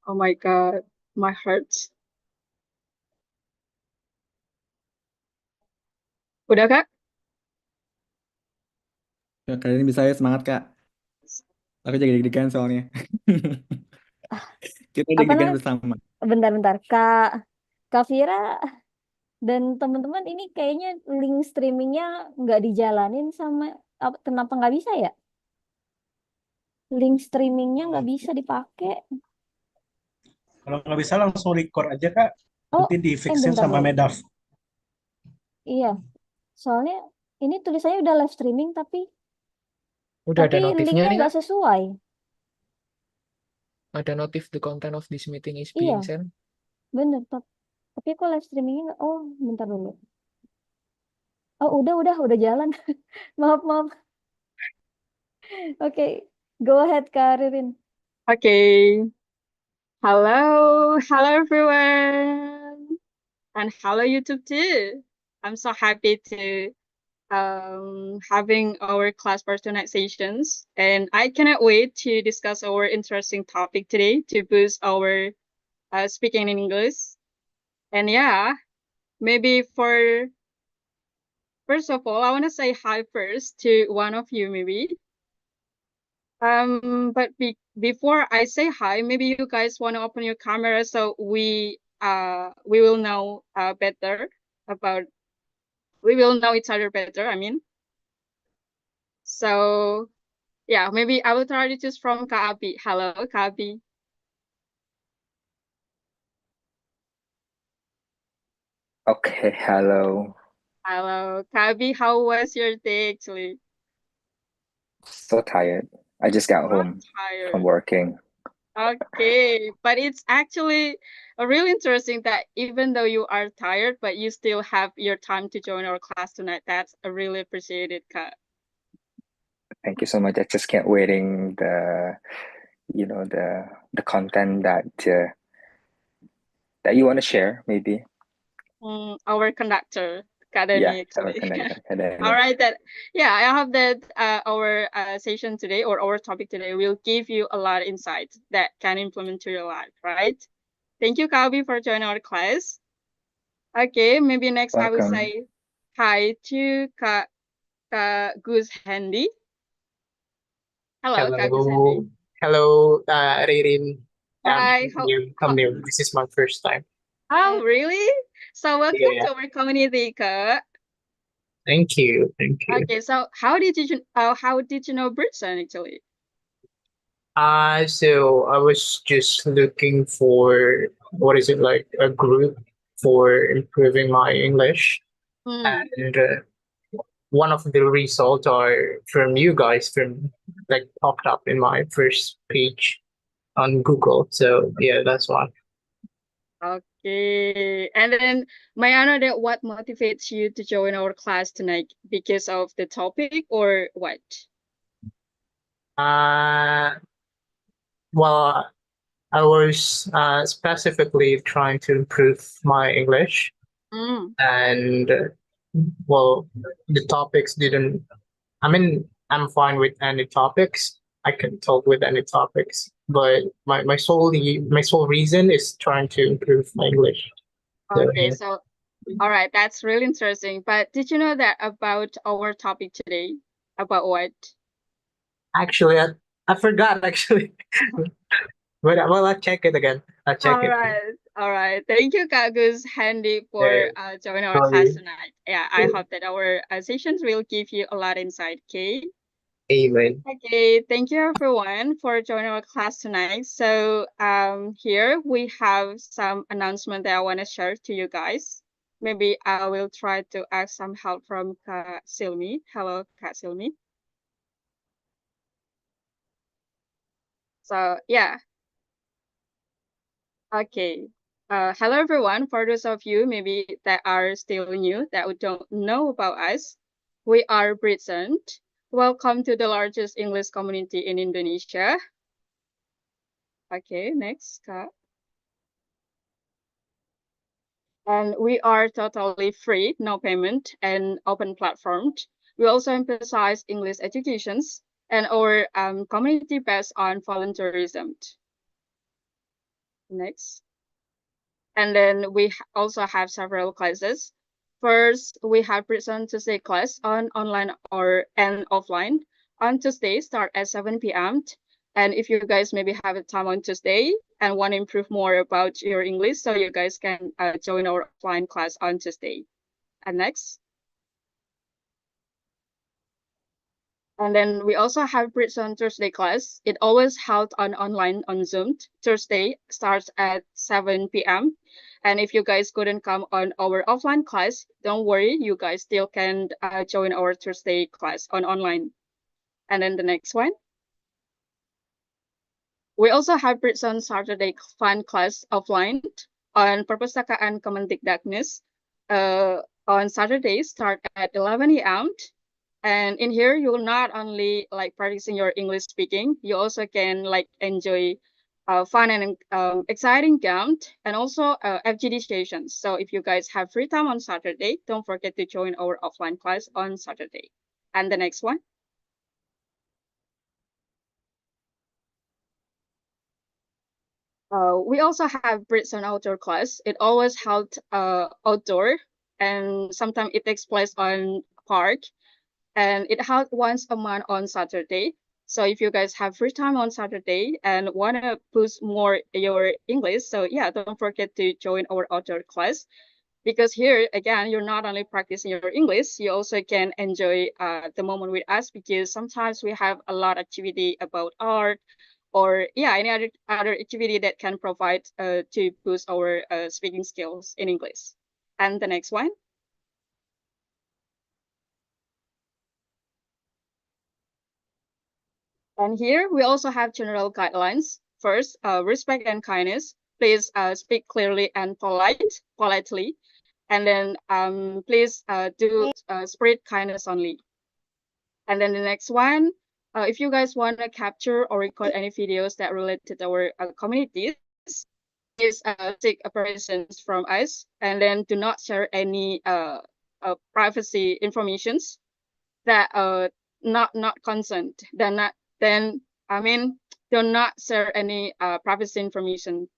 Oh my God, my heart. Udah, Kak? Ya, kali ini bisa ya, semangat Kak. Aku jadi deg-degan soalnya. Kita Apa deg-degan namanya? bersama. Bentar-bentar, Kak Vira dan teman-teman ini kayaknya link streamingnya nggak dijalanin sama kenapa nggak bisa ya? Link streamingnya nggak bisa dipakai. Kalau nggak bisa langsung record aja Kak. Oh, Nanti di fixin bentar sama deh. Medaf. Iya, soalnya ini tulisannya udah live streaming Udah tapi ada notifnya linknya nih, Kak. nggak sesuai. Ada notif the content of this meeting is being Iya, sent. bener. Tapi kok live streamingnya nggak? Oh, bentar dulu. Oh, udah jalan. Maaf, maaf. Oke, go ahead, Kak Ririn. Okay. Hello everyone, and hello YouTube too. I'm so happy to having our class personalizations, and I cannot wait to discuss our interesting topic today to boost our speaking in English. And yeah, maybe for first of all, I want to say hi first to one of you, maybe. But before I say hi, maybe you guys want to open your camera so we will know better about we will know each other better. I mean, so yeah, maybe I will try to choose from Kaabi. Hello, Kaabi. Okay, hello. Hello, Kaabi. How was your day actually? So tired. I just got I'm home from tired. working. Okay, but it's actually really interesting that even though you are tired, but you still have your time to join our class tonight. That's a really appreciated, Kak. Thank you so much. I just can't waiting the content that you want to share, maybe. Our conductor, Kak Yeah, Dani, our actually. connector. All right, I hope that our session today or our topic today will give you a lot of insight that can implement to your life, right? Thank you, Kabi, for joining our class. Okay, maybe next I will Welcome. say hi to Kak Gus Handy. Hello, Kak Gus Handy. Hello, Ririn. Hi. I'm new. This is my first time. Oh, really? So welcome Yeah. to our community, Kak. Thank you. Okay, so how did you know Britzone actually? So I was just looking for what is it like a group for improving my English, and one of the results are from you guys from like popped up in my first page on Google. So yeah, that's one. Okay, and then may I know that what motivates you to join our class tonight? Because of the topic or what? Well, I was specifically trying to improve my English, and well, the topics didn't. I mean, I'm fine with any topics. I can talk with any topics, but my sole reason is trying to improve my English. Okay, so all right, that's really interesting. But did you know that about our topic today? About what? Actually, I forgot actually, but well, I'll check it again. I'll check it. All right. Thank you, Kagus Handy, for joining our class tonight. Yeah, I hope that our sessions will give you a lot of insight. Okay. Amen. Okay. Thank you, everyone, for joining our class tonight. So here we have some announcement that I want to share to you guys. Maybe I will try to ask some help from Kak Silmi. Hello, Kak Silmi. So yeah. Okay. Hello, everyone. For those of you maybe that are still new, that don't know about us, we are Britzone. Welcome to the largest English community in Indonesia. Okay, next, Kak. And we are totally free, no payment, and open platform. We also emphasize English educations, and our community based on volunteerism. Next. And then we also have several classes. First, we have Britzone Tuesday class on online and offline. On Tuesday, start at 7 p.m. And if you guys maybe have a time on Tuesday and want to improve more about your English, so you guys can join our offline class on Tuesday. And next. And then we also have Britzone Thursday class. It always held on online on Zoom. Thursday starts at 7 p.m. And if you guys couldn't come on our offline class, don't worry, you guys still can join our Thursday class on online. And then the next one. We also have Britzone Saturday fun class offline on Perpustakaan Kemendikbudristek. On Saturday, start at 11 a.m. And in here, you will not only like practicing your English speaking, you also can like enjoy fun and exciting games and also FGD sessions. So if you guys have free time on Saturday, don't forget to join our offline class on Saturday. And the next one. We also have Britzone outdoor class. It always held outdoor, and sometimes it takes place on park. And it held once a month on Saturday. So if you guys have free time on Saturday and want to boost more your English, so yeah, don't forget to join our outdoor class. Because here, again, you're not only practicing your English, you also can enjoy the moment with us, because sometimes we have a lot of activity about art or yeah, any other activity that can provide to boost our speaking skills in English. And the next one. And here we also have general guidelines. First, respect and kindness. Please speak clearly and politely. And then please do spread kindness only. And then the next one, if you guys want to capture or record any videos that relate to our communities, please take permissions from us. And then do not share any privacy informations that not consent. Do not share any privacy information.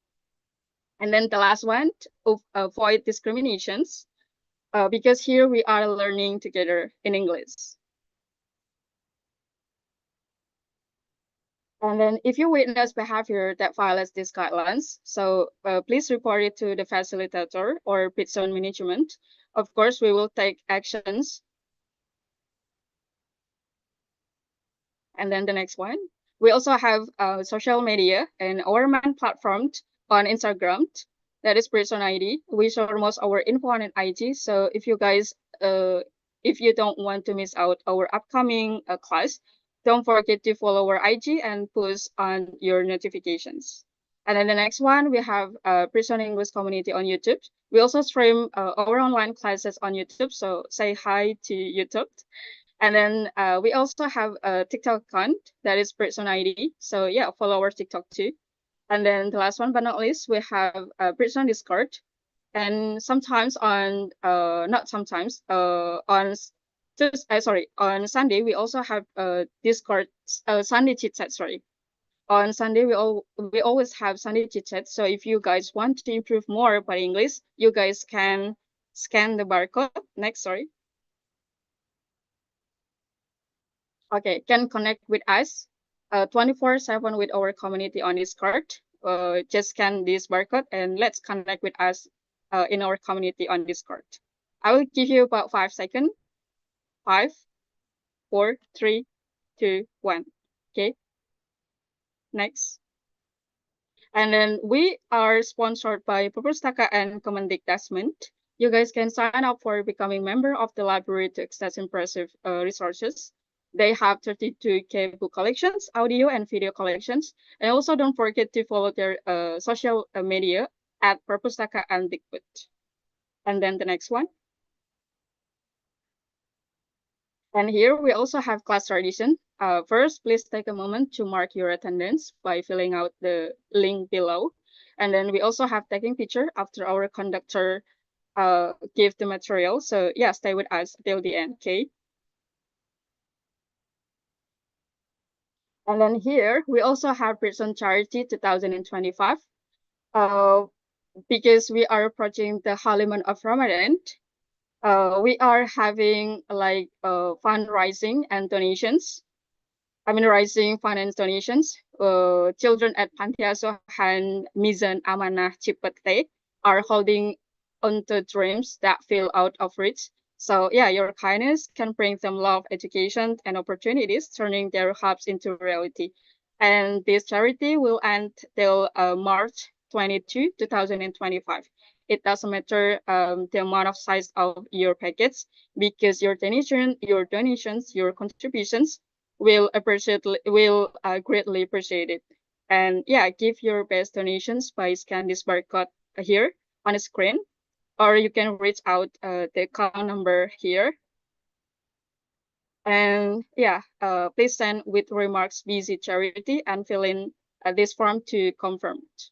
And then the last one, avoid discriminations, because here we are learning together in English. And then if you witness behavior that violates these guidelines, so please report it to the facilitator or Britzone management. Of course, we will take actions. And then the next one. We also have social media, and our main platform on Instagram, that is Britzone ID. We share most our info on IG. So if you guys, if you don't want to miss out our upcoming class, don't forget to follow our IG and push on your notifications. And then the next one, we have Britzone English community on YouTube. We also stream our online classes on YouTube. So say hi to YouTube. And then we also have a TikTok account that is Britzone ID. So yeah, follow our TikTok too. And then the last one but not least, we have Britzone Discord. And sometimes on, not sometimes, on Sunday, we also have Discord, Sunday chit chat, sorry. On Sunday, we always have Sunday chit chat. So if you guys want to improve more about English, you guys can scan the barcode. Next, sorry. Okay, can connect with us 24/7 with our community on Discord. Just scan this barcode and let's connect with us in our community on Discord. I will give you about 5 seconds. 5, 4, 3, 2, 1. Okay. Next. And then we are sponsored by Perpustakaan Kemendikbudristek. You guys can sign up for becoming member of the library to access impressive resources. They have 32K book collections, audio and video collections. And also don't forget to follow their social media at Perpustakaan Dikbud. And then the next one. And here we also have class tradition. First, please take a moment to mark your attendance by filling out the link below. And then we also have taking picture after our conductor give the material. So yeah, stay with us till the end, okay? And then here we also have Britzone Charity 2025. because we are approaching the holy month of Ramadan, we are having like fundraising and donations. Rising finance donations. Children at Panti Asuhan Mizan Amanah Cipete are holding onto dreams that feel out of reach. So yeah, your kindness can bring them love, education, and opportunities, turning their hopes into reality. And this charity will end till March 22, 2025. It doesn't matter the amount of size of your package because your donations, your contributions will greatly appreciate it. And yeah, give your best donations by scan this barcode here on the screen, or you can reach out the account number here. And yeah, please send with remarks busy charity and fill in this form to confirm it.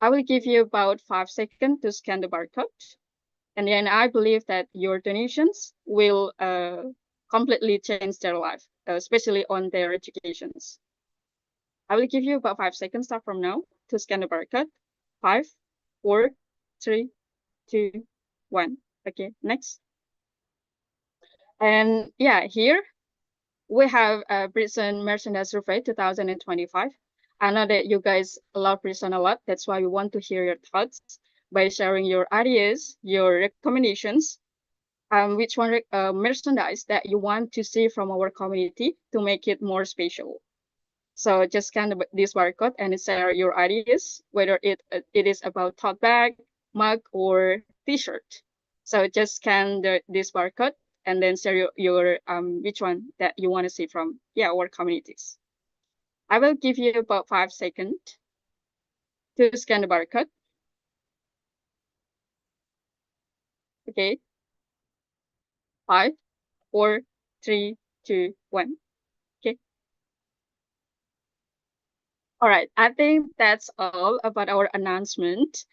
I will give you about 5 seconds to scan the barcode. And then I believe that your donations will completely change their life, especially on their educations. I will give you about 5 seconds start from now to scan the barcode. 5, 4, 3, 2, 1. Okay, next. And yeah, here we have a Britzone Merchandise Survey 2025. I know that you guys love Britzone a lot. That's why we want to hear your thoughts by sharing your ideas, your recommendations, which one merchandise that you want to see from our community to make it more special. So just scan this barcode and share your ideas, whether it is about tote bag, mug, or T-shirt. So just scan this barcode and then share your which one that you want to see from our communities. I will give you about 5 seconds to scan the barcode. Okay. 5, 4, 3, 2, 1. Okay. All right. I think that's all about our announcement.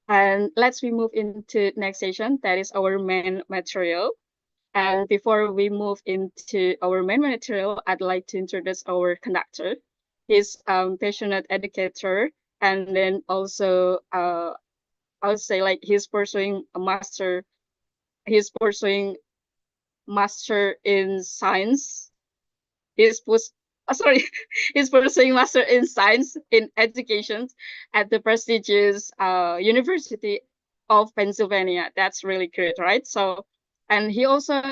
And let's move into next session. That is our main material. And before we move into our main material, I'd like to introduce our conductor. He's passionate educator, and then also I would say like he's pursuing a master. He's pursuing master in science. Sorry, he's pursuing master in science in education at the prestigious University of Pennsylvania. That's really great, right? So, and he also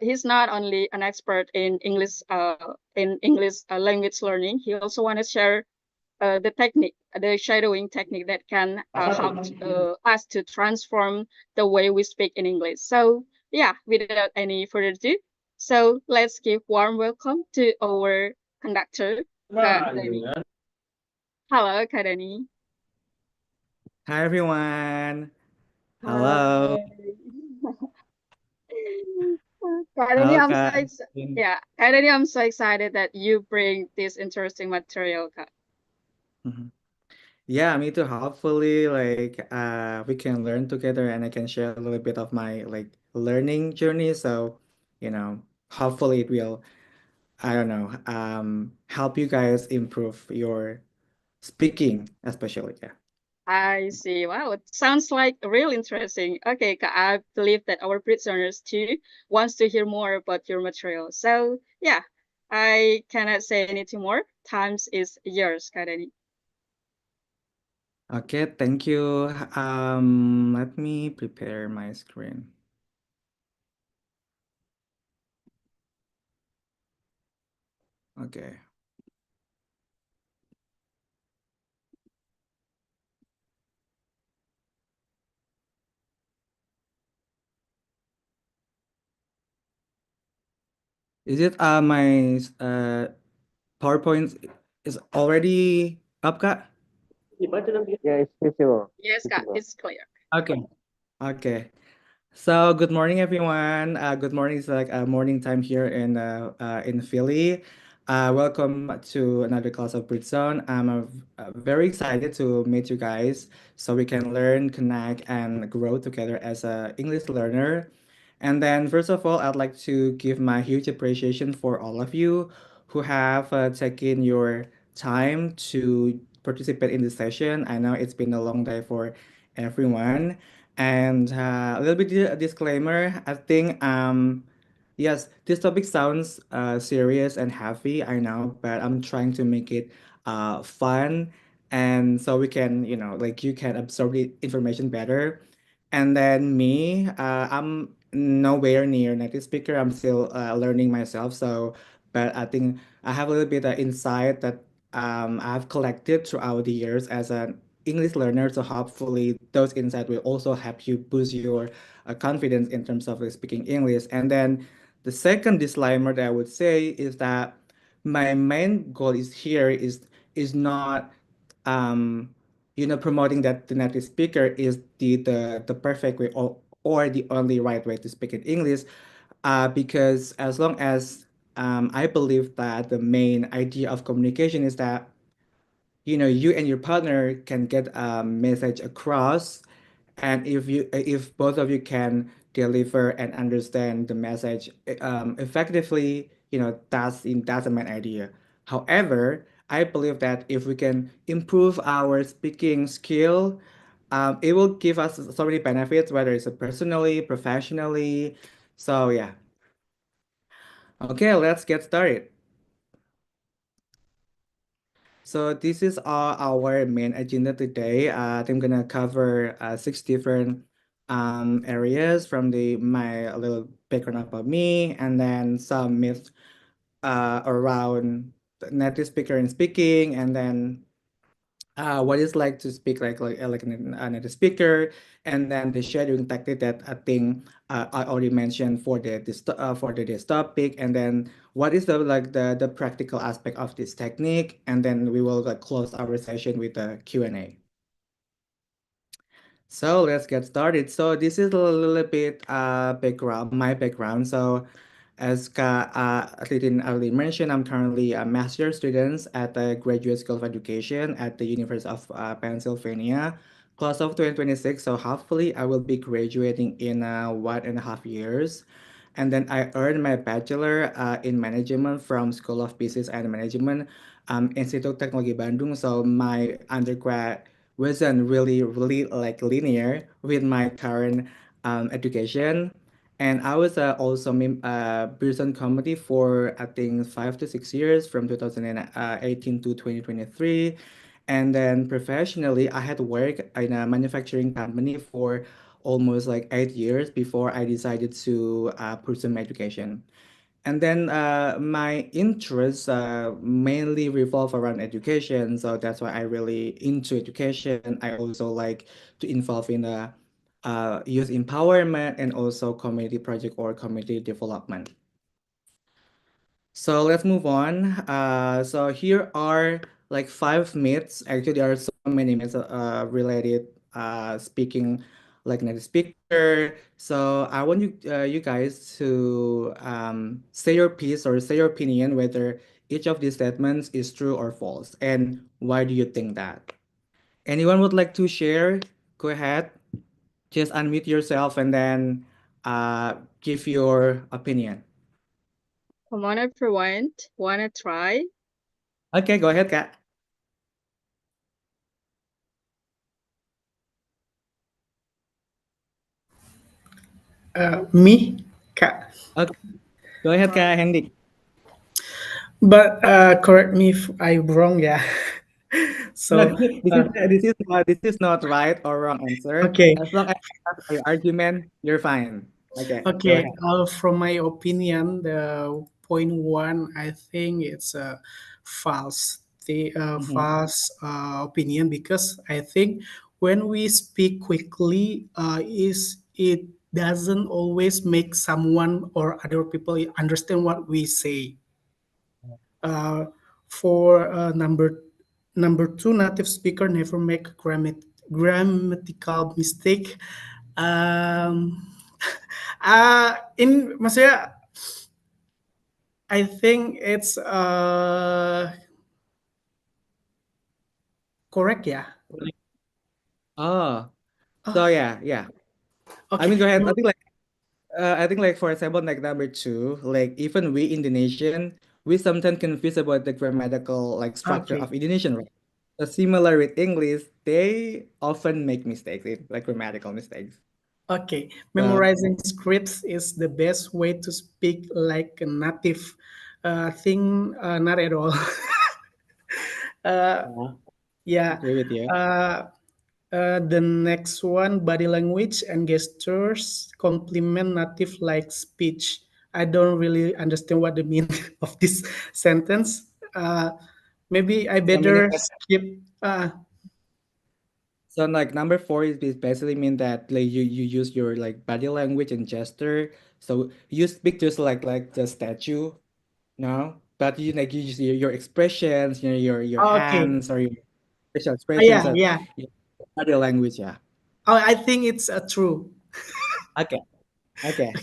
he's not only an expert in English language learning. He also want to share the technique, the shadowing technique that can help us to transform the way we speak in English. So yeah, without any further ado, so let's give warm welcome to our conductor, Kak Dani. Hello, Kak Dani. Hi everyone. Hello. Kak Dani, Halo I'm so Kak. excited. Yeah, Kak Dani, I'm so excited that you bring this interesting material, Kak. Mhm. Yeah, me too. Hopefully, like we can learn together and I can share a little bit of my like learning journey. So, hopefully it will, I don't know, help you guys improve your speaking, especially. Yeah. I see. Wow, it sounds like real interesting. Okay, I believe that our Britzoners too wants to hear more about your material. So yeah, I cannot say anything more. Times is yours, Kadani. Okay, thank you. Let me prepare my screen. Okay. Is it my PowerPoint is already up, Kak? Yeah, it's visible. Yes, Kak, it's clear. Okay. Okay. So good morning, everyone. Good morning. It's like morning time here in Philly. Welcome to another class of Britzone. I'm very excited to meet you guys so we can learn, connect, and grow together as a English learner. And then, first of all, I'd like to give my huge appreciation for all of you who have taken your time to participate in this session. I know it's been a long day for everyone. And a little bit disclaimer, I think yes, this topic sounds serious and heavy, I know, but I'm trying to make it fun and so we can, like you can absorb the information better. And then me, I'm nowhere near native speaker. I'm still learning myself. So, but I think I have a little bit of insight that I've collected throughout the years as an English learner. So hopefully those insights will also help you boost your confidence in terms of speaking English. And then the second disclaimer that I would say is that my main goal is here is not promoting that the native speaker is the perfect way or the only right way to speak in English. Because as long as I believe that the main idea of communication is that you and your partner can get a message across, and if both of you can deliver and understand the message effectively, that's the main idea. However, I believe that if we can improve our speaking skill, it will give us so many benefits, whether it's personally, professionally. So yeah. Okay, let's get started. So this is our main agenda today. I'm gonna cover 6 different areas from my little background about me, and then some myths around the native speaker and speaking, and then what it's like to speak like a native speaker, and then the shadowing tactic that I think I already mentioned for this topic, and then what is the practical aspect of this technique, and then we will close our session with a Q&A. So let's get started. So this is a little bit my background. So as Lidin already mentioned, I'm currently a master's student at the Graduate School of Education at the University of Pennsylvania, class of 2026. So hopefully I will be graduating in 1.5 years. And then I earned my bachelor in management from School of Business and Management, Institut Teknologi Bandung. So my undergrad wasn't really like linear with my current education. And I was also Britzone comedy for I think 5 to 6 years from 2018 to 2023. And then professionally, I had worked in a manufacturing company for almost like 8 years before I decided to pursue my education. And then my interests mainly revolve around education, so that's why I really into education. I also like to involve in the youth empowerment and also community project or community development. So let's move on. So here are like 5 myths. Actually, there are so many myths related speaking like native speaker. So I want you guys to say your piece or say your opinion whether each of these statements is true or false, and why do you think that? Anyone would like to share? Go ahead. Just unmute yourself and then give your opinion. Come on, everyone. Wanna try? Okay, go ahead, Kak. Me, Kak. Okay, go ahead, Kak Hendy. But correct me if I'm wrong, yeah. So This is not right or wrong answer. okay, As long as you have your argument, you're fine. Okay, go okay. ahead. From my opinion, the point one, I think it's a false, Mm-hmm. false opinion because I think when we speak quickly, is it doesn't always make someone or other people understand what we say. Uh, for number two, native speaker never make grammatical mistake. Um, maksudnya, I think it's correct ya. Oh, so Oh, yeah. I okay. mean, go ahead. I think like for example, like number two, like even we Indonesian, we sometimes confuse about the grammatical like structure Okay. of Indonesian, right? So similar with English, they often make mistakes, like grammatical mistakes. Okay, So memorizing scripts is the best way to speak like a native. Thing, not at all. uh, yeah, yeah. agree with you. The next one, body language and gestures complement native like speech. I don't really understand what the meaning of this sentence. Maybe I So meaning better that skip. so like number four is basically mean that like you use your like body language and gesture. So you speak just like the statue, no? But you like you use your expressions, your Okay. hands or your facial expressions Yeah, and yeah. your body language, yeah. Oh, I think it's true. Okay, okay,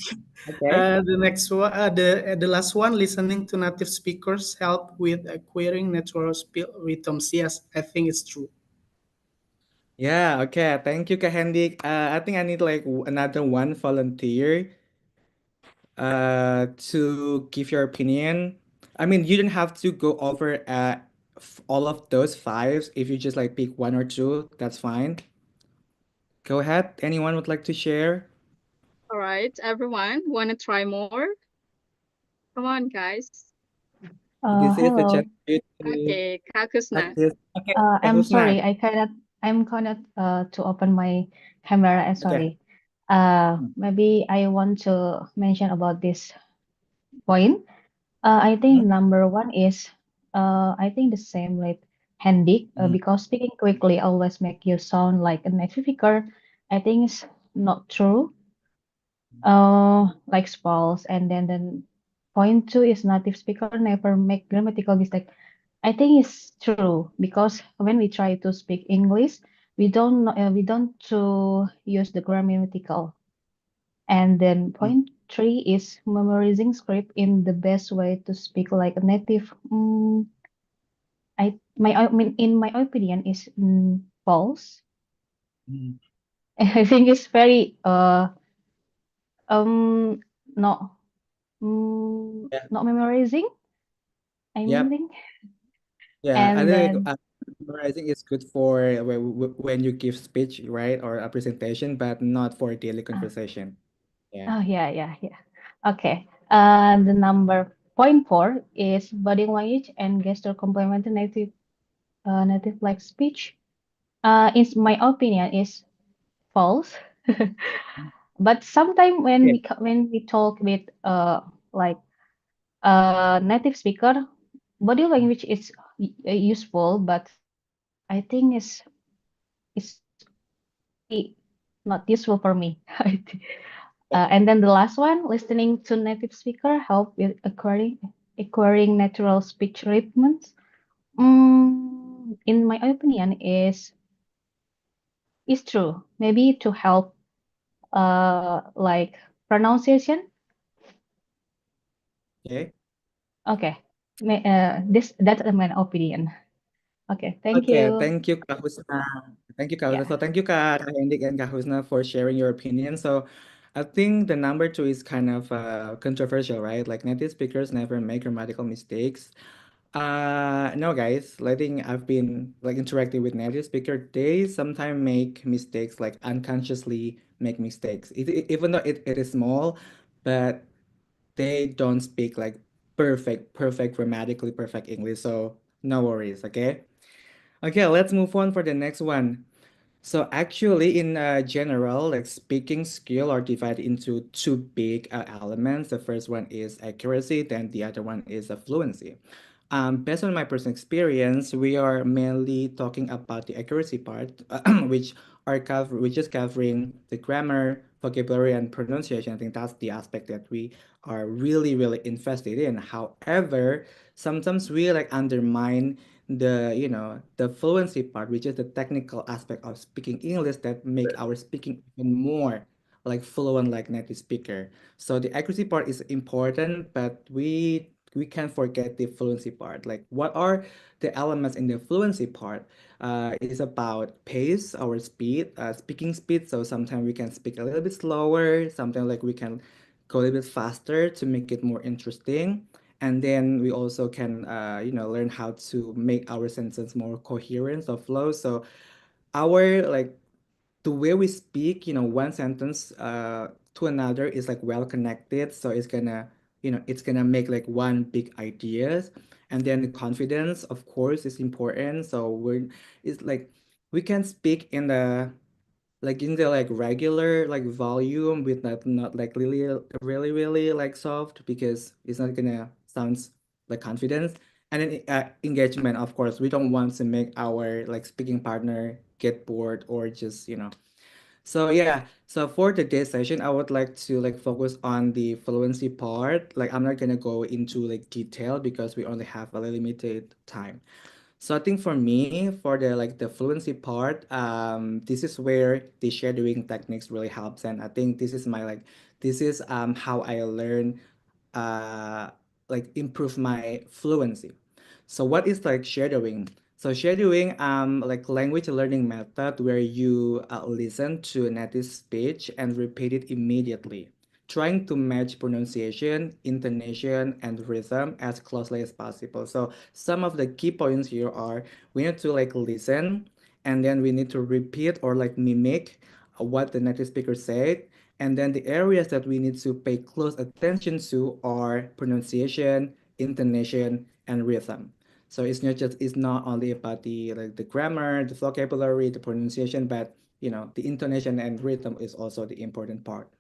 okay. The next one, the last one, listening to native speakers help with acquiring natural rhythms. Yes, I think it's true. Yeah, okay. Thank you, Kahendik. I think I need like another one volunteer to give your opinion. I mean, you don't have to go over all of those fives. If you just like pick one or two, that's fine. Go ahead. Anyone would like to share? All right, everyone, want to try more? Come on, guys. This is the chance Hello. for you to Okay, Kak Kusna. practice. Okay, I'm Husna. sorry, I'm cannot to open my camera. Okay. Sorry. Maybe I want to mention about this point. I think Mhm. number one is, I think the same like handy, Mhm. because speaking quickly always make you sound like a native speaker. I think it's not true. Like false. And then point two is native speaker never make grammatical mistake. I think it's true because when we try to speak English, we don't to use the grammatical. And then Mhm. point three is memorizing script in the best way to speak like a native. I mean, in my opinion, is false. Mhm. I think it's very um not Yeah. not memorizing. I mean, Yep. think. Yeah. I And think then memorizing is good for when you give speech, right, or a presentation, but not for daily uh, conversation. Yeah. oh yeah, yeah, yeah. Okay. The number point four is body language and gesture complement native like speech. In my opinion, is false. But sometimes Okay. when we talk with like native speaker, body language is useful, but I think is very not useful for me. And then the last one, listening to native speaker help with acquiring natural speech rhythms. In my opinion, is true. Maybe to help like pronunciation. Okay. Okay. That's my opinion. Okay, thank Okay, you. thank you, Kak Husna. Thank you, Kak Husna. Yeah. So thank you, Kak Hendik and Kak Husna for sharing your opinion. So I think the number two is kind of controversial, right? Like native speakers never make grammatical mistakes. No, guys. I think I've been like interacting with native speaker. They sometimes make mistakes, like unconsciously make mistakes. Even though it is small, but they don't speak like perfect, grammatically perfect English. So no worries, okay? Okay, let's move on for the next one. So actually, in general, like speaking skill are divided into two big elements. The first one is accuracy, then the other one is fluency. Based on my personal experience, we are mainly talking about the accuracy part, which is covering the grammar, vocabulary, and pronunciation. I think that's the aspect that we are really invested in. However, sometimes we like undermine the fluency part, which is the technical aspect of speaking English that make our speaking even more like fluent like native speaker. So the accuracy part is important, but we can't forget the fluency part. Like what are the elements in the fluency part? It is about pace, our speed, speaking speed. So sometimes we can speak a little bit slower, sometimes like we can go a little bit faster to make it more interesting. And then we also can learn how to make our sentence more coherent or flow. So our like the way we speak, one sentence to another is like well connected. So it's gonna make like one big ideas. And then the confidence, of course, is important. So it's like we can speak in the like regular like volume with not like really like soft, because it's not gonna sounds like confidence. And then engagement, of course, we don't want to make our like speaking partner get bored or just so yeah, so for today's session, I would like to like focus on the fluency part. Like I'm not gonna go into like detail because we only have a limited time. So I think for me, for the fluency part, this is where the shadowing techniques really helps, and I think this is how I learn uh improve my fluency. So what is like shadowing? So shadowing like language learning method where you listen to a native speech and repeat it immediately, trying to match pronunciation, intonation, and rhythm as closely as possible. So some of the key points here are we need to like listen, and then we need to repeat or like mimic what the native speaker said. And then the areas that we need to pay close attention to are pronunciation, intonation, and rhythm. So it's not only about the grammar, the vocabulary, the pronunciation, but the intonation and rhythm is also the important part.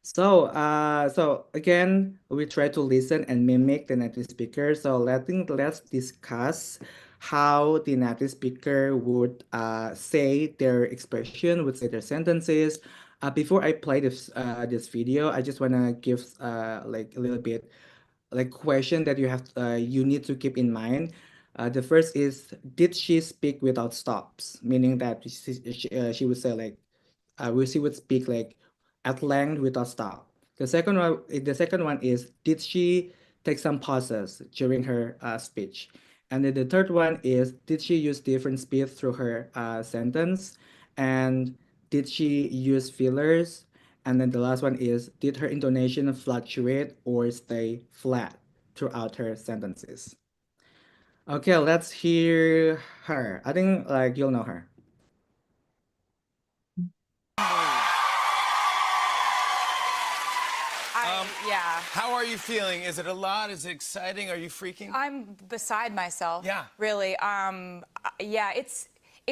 So again, we try to listen and mimic the native speaker. So let's discuss how the native speaker would say their expression, would say their sentences. Before I play this video, I just wanna give like a little bit like question that you need to keep in mind. The first is, did she speak without stops? Meaning that she would say like she would speak like at length without stop. The second one is, did she take some pauses during her speech? And then the third one is, did she use different speed through her sentence? And did she use fillers? And then the last one is, did her intonation fluctuate or stay flat throughout her sentences? Okay, let's hear her. I think like you'll know her. Yeah. How are you feeling? Is it a lot? Is it exciting? Are you freaking? I'm beside myself. Yeah. Really. Yeah, it's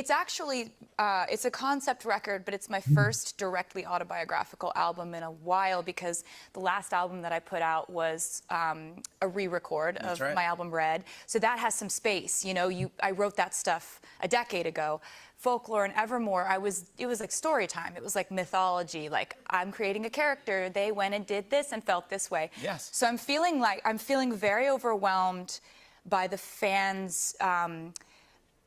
actually it's a concept record, but it's my first directly autobiographical album in a while, because the last album that I put out was a re-record of my album Red. So that has some space. I wrote that stuff a decade ago. Folklore and Evermore, it was like story time. It was like mythology. Like, I'm creating a character. They went and did this and felt this way. Yes. So I'm feeling very overwhelmed by the fans'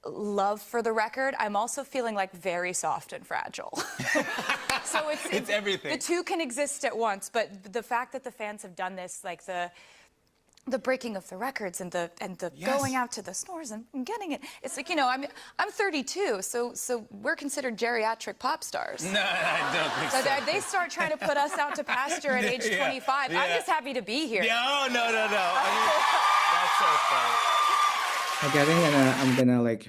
love for the record. I'm also feeling like very soft and fragile. So it's everything. The two can exist at once, but the fact that the fans have done this, like the breaking of the records and the Yes. going out to the stores and getting it. It's like, I'm 32, so we're considered geriatric pop stars. No, I don't think so. So they start trying to put us out to pasture at age 25. Yeah. I'm just happy to be here. No. I mean, that's so funny. Okay, I think I'm gonna like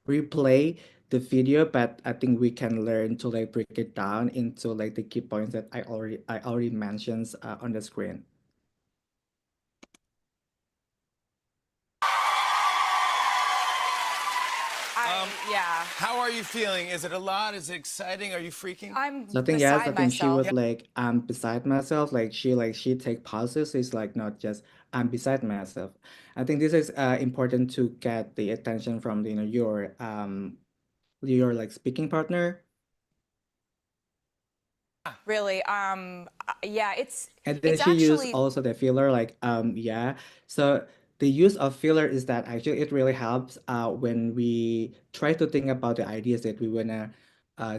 replay the video, but I think we can learn to like break it down into like the key points that I already mentioned on the screen. Yeah. How are you feeling? Is it a lot? Is it exciting? Are you freaking? I'm So I think yes, I beside think she myself. was like beside myself. Like she take pauses. It's like not just I'm beside myself. I think this is important to get the attention from your like speaking partner. Really, yeah, And then it's she used actually also the filler like yeah. So the use of filler is that actually it really helps when we try to think about the ideas that we wanna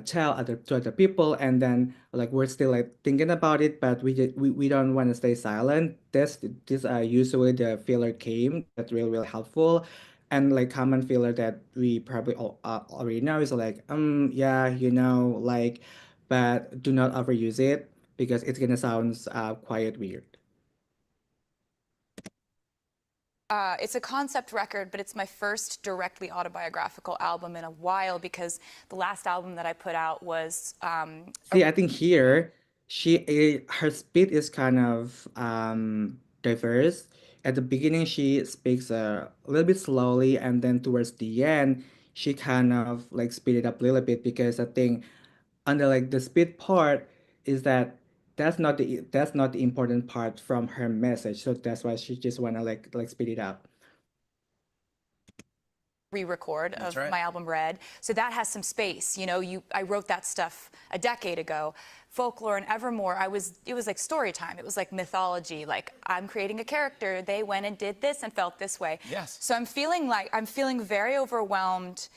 tell to other people, and then like we're still like thinking about it, but we don't want to stay silent. This usually the filler came that's really helpful. And like common filler that we probably already know is like yeah, like, but do not overuse it because it's gonna sound quite weird. it's a concept record, but it's my first directly autobiographical album in a while because the last album that I put out was See, I think here her speed is kind of diverse. At the beginning, she speaks a little bit slowly, and then towards the end, she kind of like speed it up a little bit because I think under like the speed part is that that's not the important part from her message. So that's why she just wanna like speed it up. re-record of my album Red. So that has some space. You know, I wrote that stuff a decade ago. Folklore and Evermore, it was like story time. It was like mythology. Like I'm creating a character. They went and did this and felt this way. Yes. So I'm feeling very overwhelmed.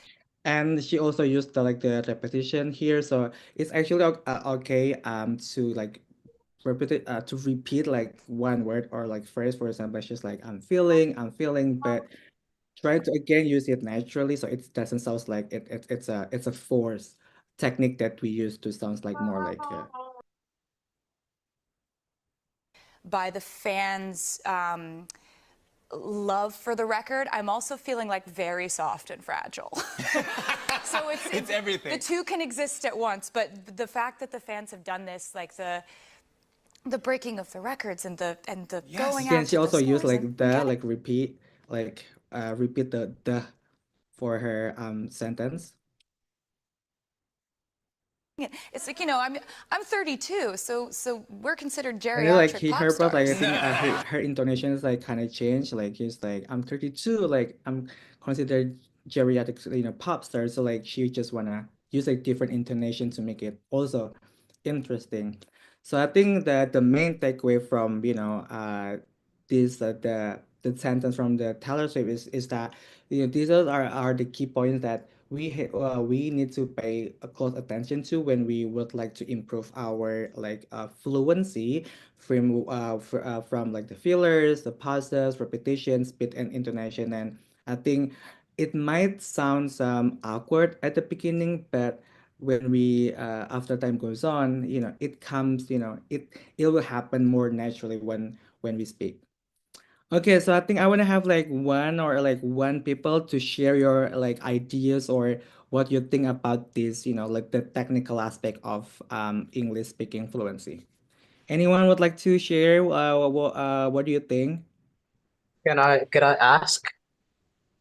And she also used the repetition here, so it's actually okay to like repeat like one word or like phrase. For example, she's like I'm feeling, but try to again use it naturally so it doesn't sound like it's a force technique that we use to sound like more like By the fans' love for the record, I'm also feeling like very soft and fragile. So It's everything. The two can exist at once, but the fact that the fans have done this, like the breaking of the records and the going out Again, to she the also used stores like and the like repeat the for her sentence. it's like, you know, I'm 32, so we're considered And then like geriatric pop her part, like I stars. think her intonation is like kind of changed. Like he's like I'm 32, like I'm considered geriatric, pop star. So like she just wanna use like different intonation to make it also interesting. So I think that the main takeaway from this the sentence from the Taylor Swift is that these are the key points that we need to pay a close attention to when we would like to improve our like fluency from like the fillers, the pauses, repetition, speed, and intonation. And I think it might sound awkward at the beginning, but when we after time goes on, it comes, it will happen more naturally when we speak. Okay, so I think I want to have like one people to share your like ideas or what you think about this, like the technical aspect of English speaking fluency. Anyone would like to share what do you think? Can I ask?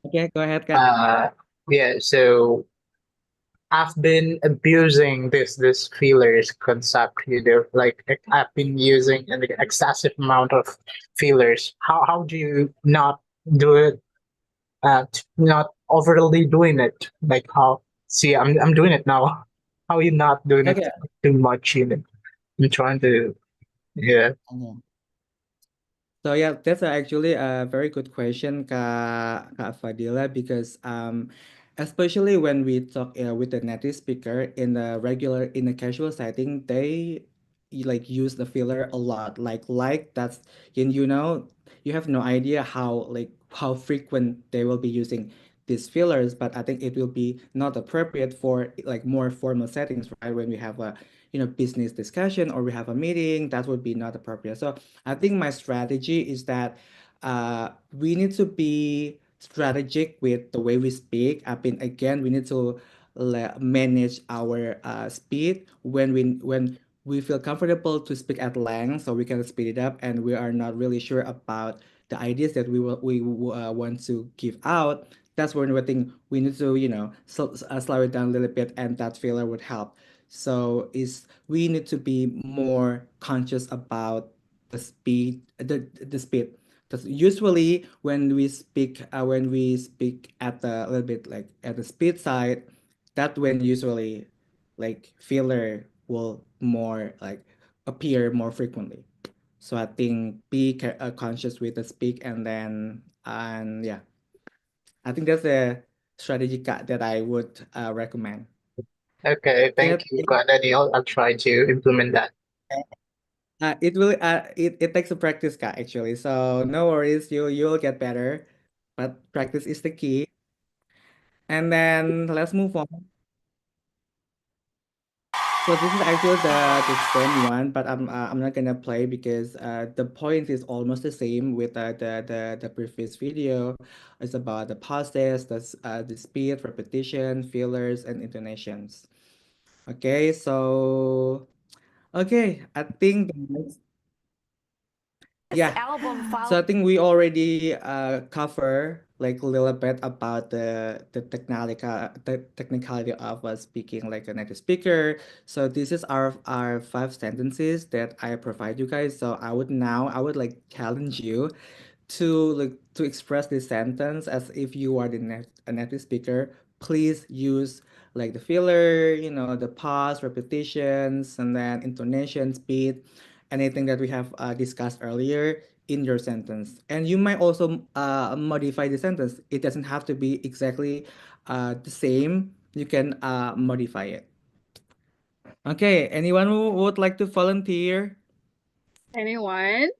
Okay, go ahead, Kat. Yeah, so I've been abusing this feelers concept here. Like I've been using an excessive amount of feelers. How do you not do it? Not overly doing it. Like how? See, I'm doing it now. How are you not doing it Okay. too much? I'm trying to. Yeah. So yeah, that's actually a very good question, Kak Fadila, because especially when we talk with the native speaker in a casual setting, they like use the filler a lot. Like that's and you have no idea how frequent they will be using these fillers, but I think it will be not appropriate for like more formal settings, right? When we have a business discussion or we have a meeting, that would be not appropriate. So I think my strategy is that we need to be strategic with the way we speak. I mean, again, we need to manage our speed when we feel comfortable to speak at length, so we can speed it up, and we are not really sure about the ideas that we want to give out. That's when we think we need to, slow it down a little bit, and that filler would help. So is we need to be more conscious about the speed. Because usually when we speak at the a little bit like at the speed side, that when usually like filler will more like appear more frequently. So I think be conscious with the speak, and yeah, I think that's the strategy that I would recommend. Okay. Thank Okay, you, Dani. I'll try to implement that. it takes a practice, Kak, actually. So no worries, you'll get better, but practice is the key. And then let's move on. So this is actually the same one, but I'm not gonna play because the point is almost the same with the previous video. It's about the pauses, the speed, repetition, fillers, and intonations. Okay, so okay, I think the next This yeah. album So I follows. think we already cover like a little bit about the technicality of speaking like a native speaker. So this is our 5 sentences that I provide you guys. So I would like challenge you to express this sentence as if you are a native speaker. Please use like the filler, the pause, repetitions, and then intonation, speed, anything that we have discussed earlier in your sentence. And you might also modify the sentence. It doesn't have to be exactly the same. You can modify it. Okay, anyone who would like to volunteer? Anyone?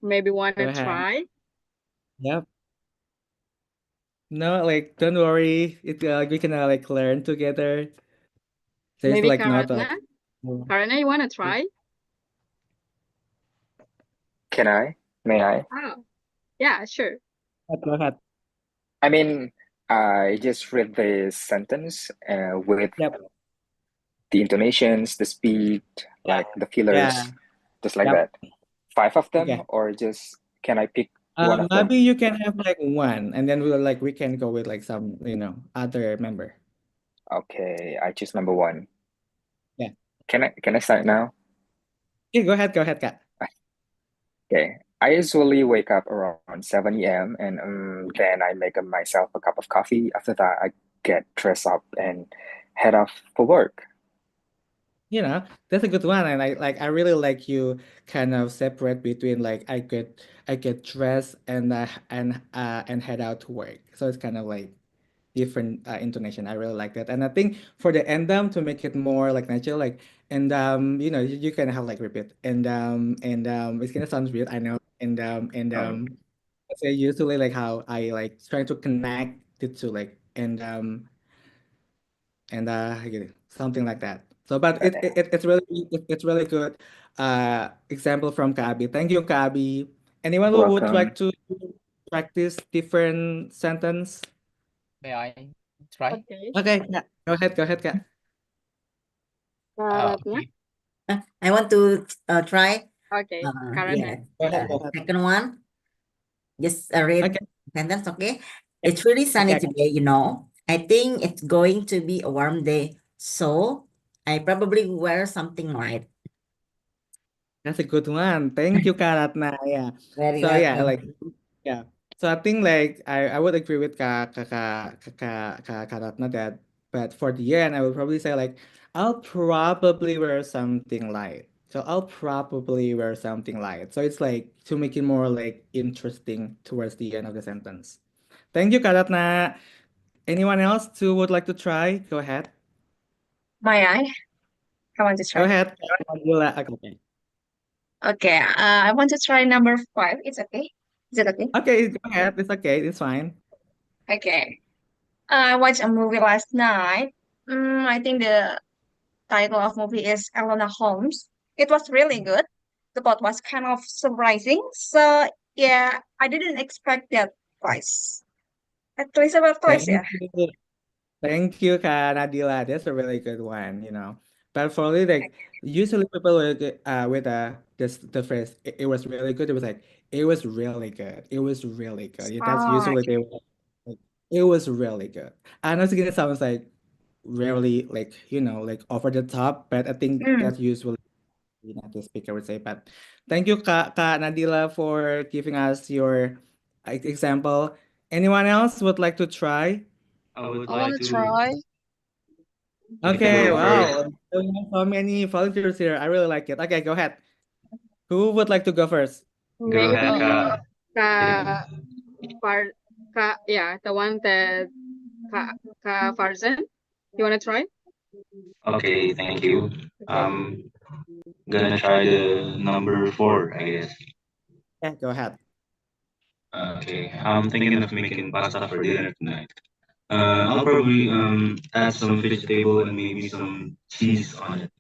Maybe Go wanna ahead. try? Yep. No, like don't worry. We can like learn together. There's Maybe like not Karatna? like Karatna, you wanna try? Can I? May I? Oh, yeah, sure. go ahead. I mean, I just read the sentence with Yep. the intonations, the speed, like the fillers, Yeah. just like Yep. that. 5 of them, Okay. or just can I pick one of Maybe them? you can have like one, and then we can go with like some other member. Okay, I choose number 1. Yeah. Can I start now? Okay, go ahead, Kat. Okay. I usually wake up around 7 a.m. and then I make myself a cup of coffee. After that, I get dressed up and head off for work. That's a good one, and I really like you kind of separate between like I get dressed and head out to work. So it's kind of like different intonation. I really like that, and I think for the endum to make it more like natural, like you can have like repeat and it's gonna sound weird, I know, and let's say usually like how I like trying to connect the two like something like that. So, but it's really good example from Kabi. Thank you, Kabi. Anyone who would Welcome. like to practice different sentence? May I try? Okay. Okay, yeah. Go ahead, Kak. Karatna? Okay. I want to try. Okay, Karatna. Yeah, Go ahead, the go ahead. second one. Just read Okay, sentence, okay? It's really sunny okay. today, I think it's going to be a warm day, so I probably wear something light. That's a good one. Thank you, Karatna. Yeah. Very So yeah, welcome. yeah. So I think like I would agree with Karatna that, but for the end I would probably say like I'll probably wear something light. So I'll probably wear something light. So it's like to make it more like interesting towards the end of the sentence. Thank you, Karatna. Anyone else who would like to try? Go ahead. May I want to Go try. ahead. Nabila. Okay. Okay, I want to try number 5. It's okay. Is it okay? Okay, go ahead. It's okay. It's fine. Okay. I watched a movie last night. I think the title of movie is Elena Holmes. It was really good. The plot was kind of surprising. So yeah, I didn't expect that twice. At least about twice, Thank yeah. you. Thank you, Kak Nadila. That's a really good one, But for me, like usually people with this the phrase it was really good. It was like it was really good. It was really good. Yeah, that's Oh, usually they were like it was really good. I know it's gonna sound like really like like over the top, but I think mm. that's usually the speaker would say. But thank you, Kak Nadila, for giving us your example. Anyone else would like to try? I would I want like to to try. Okay, go first. wow. So we have so many volunteers here. I really like it. Okay, go ahead. Who would like to go first? Go ahead, Maybe Uh, Kak. Ka Far yeah, the one that Ka Farzan. You wanna try? Okay, thank you. Okay. Gonna try the number 4, I guess. Yeah, go ahead. Okay, I'm thinking of making pasta for dinner tonight. I'll probably add some vegetable and maybe some cheese on it.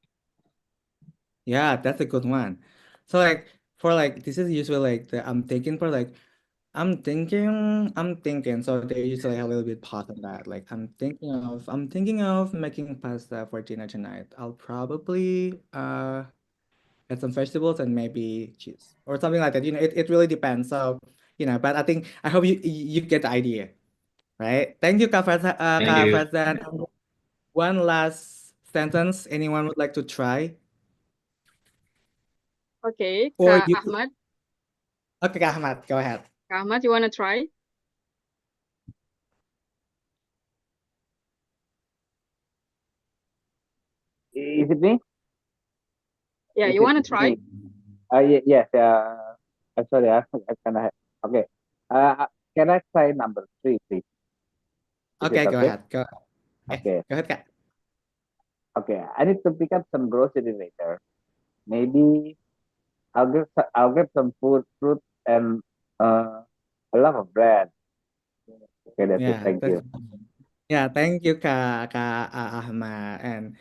Yeah, that's a good one. So like for like this is usually like the I'm thinking for like I'm thinking. So they usually have a little bit pause on that. Like I'm thinking of making pasta for dinner tonight. I'll probably add some vegetables and maybe cheese or something like that. It really depends. So, but I hope you get the idea, right? Thank you, Thank you. Farzan. One last sentence anyone would like to try? Okay, Or Kak you Ahmad. Okay, Kak Ahmad, go ahead. Kak Ahmad, you want to try? Is it me? Yeah, Is you it want to try? me? Yes. I'm sorry. I cannot. Okay. Can I try number three, please? Is it Okay, go okay? ahead. Go. Okay. Go ahead, Kak. Okay. I need to pick up some grocery later. Maybe I'll get some fruit and a lot of bread. Okay, that's it. Yeah, Thank you. thank you, Kak Ahmad. And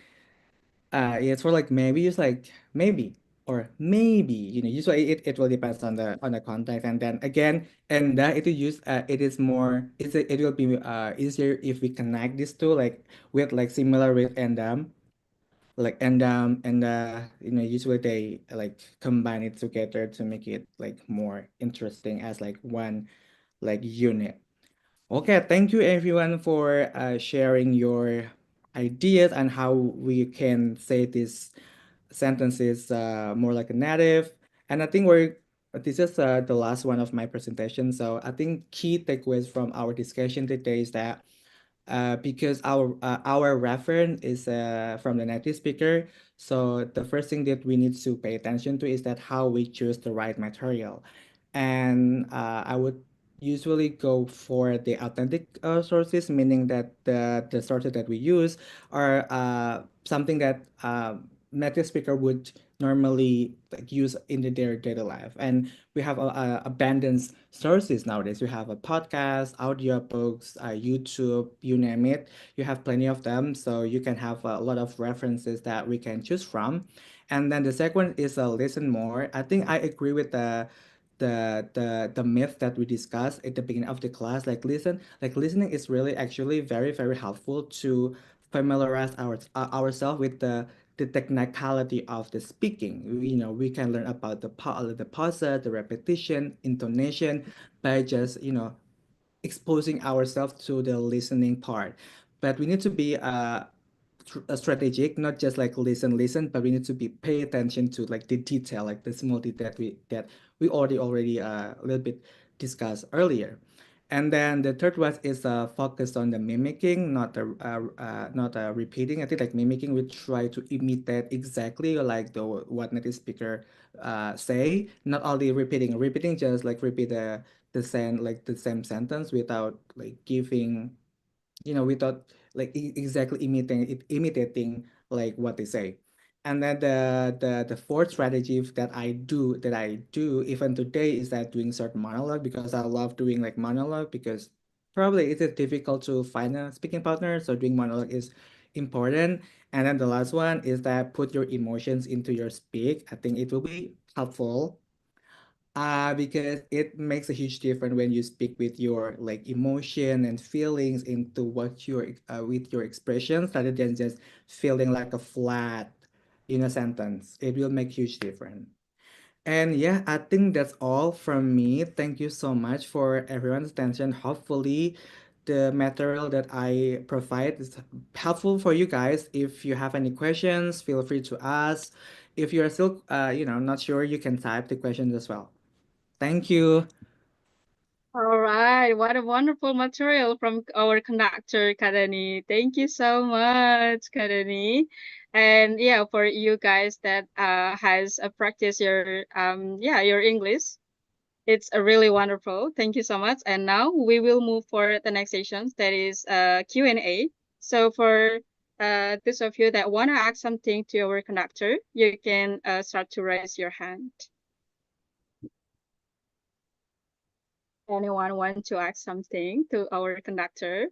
it's for like maybe it's like maybe or maybe usually it will depends on the context, and then again, and that it is more it will be easier if we connect these two like with like similar with and usually they like combine it together to make it like more interesting as like one like unit. Okay, thank you everyone for sharing your ideas and how we can say these sentences more like a native. And I think this is the last one of my presentation. So I think key takeaways from our discussion today is that because our reference is from the native speaker. So the first thing that we need to pay attention to is that how we choose the right material. And I would usually go for the authentic sources, meaning that the sources that we use are something that native speaker would normally like use in their daily life. And we have abundant sources nowadays. We have a podcast, audiobooks, YouTube, you name it. You have plenty of them, so you can have a lot of references that we can choose from. And then the second is listen more. I think I agree with the myth that we discussed at the beginning of the class. Like listening is really actually very very helpful to familiarize ourselves with the technicality of the speaking. We can learn about the pauses, the repetition, intonation by just exposing ourselves to the listening part. But we need to be strategic, not just like listen, but we need to be pay attention to like the detail, like the small detail that we already a little bit discussed earlier. And then the third one is focus on the mimicking, not repeating. I think like mimicking, we try to imitate exactly like the what native speaker say, not only repeating. Repeating just like repeat the same sentence without like giving without like exactly imitating like what they say. And then the fourth strategy that I do even today is that doing certain monologue, because I love doing like monologue, because probably it is difficult to find a speaking partner, so doing monologue is important. And then the last one is that put your emotions into your speak. I think it will be helpful because it makes a huge difference when you speak with your like emotion and feelings into what you're with your expressions, rather than just feeling like a flat in a sentence. It will make huge difference. And yeah, I think that's all from me. Thank you so much for everyone's attention. Hopefully, the material that I provide is helpful for you guys. If you have any questions, feel free to ask. If you're still, not sure, you can type the questions as well. Thank you. All right, what a wonderful material from our conductor, Kadani. Thank you so much, Kadani. And yeah, for you guys that has practiced your English, it's really wonderful. Thank you so much. And now we will move for the next session, that is Q&A. So for those of you that want to ask something to our conductor, you can start to raise your hand. Anyone want to ask something to our conductor?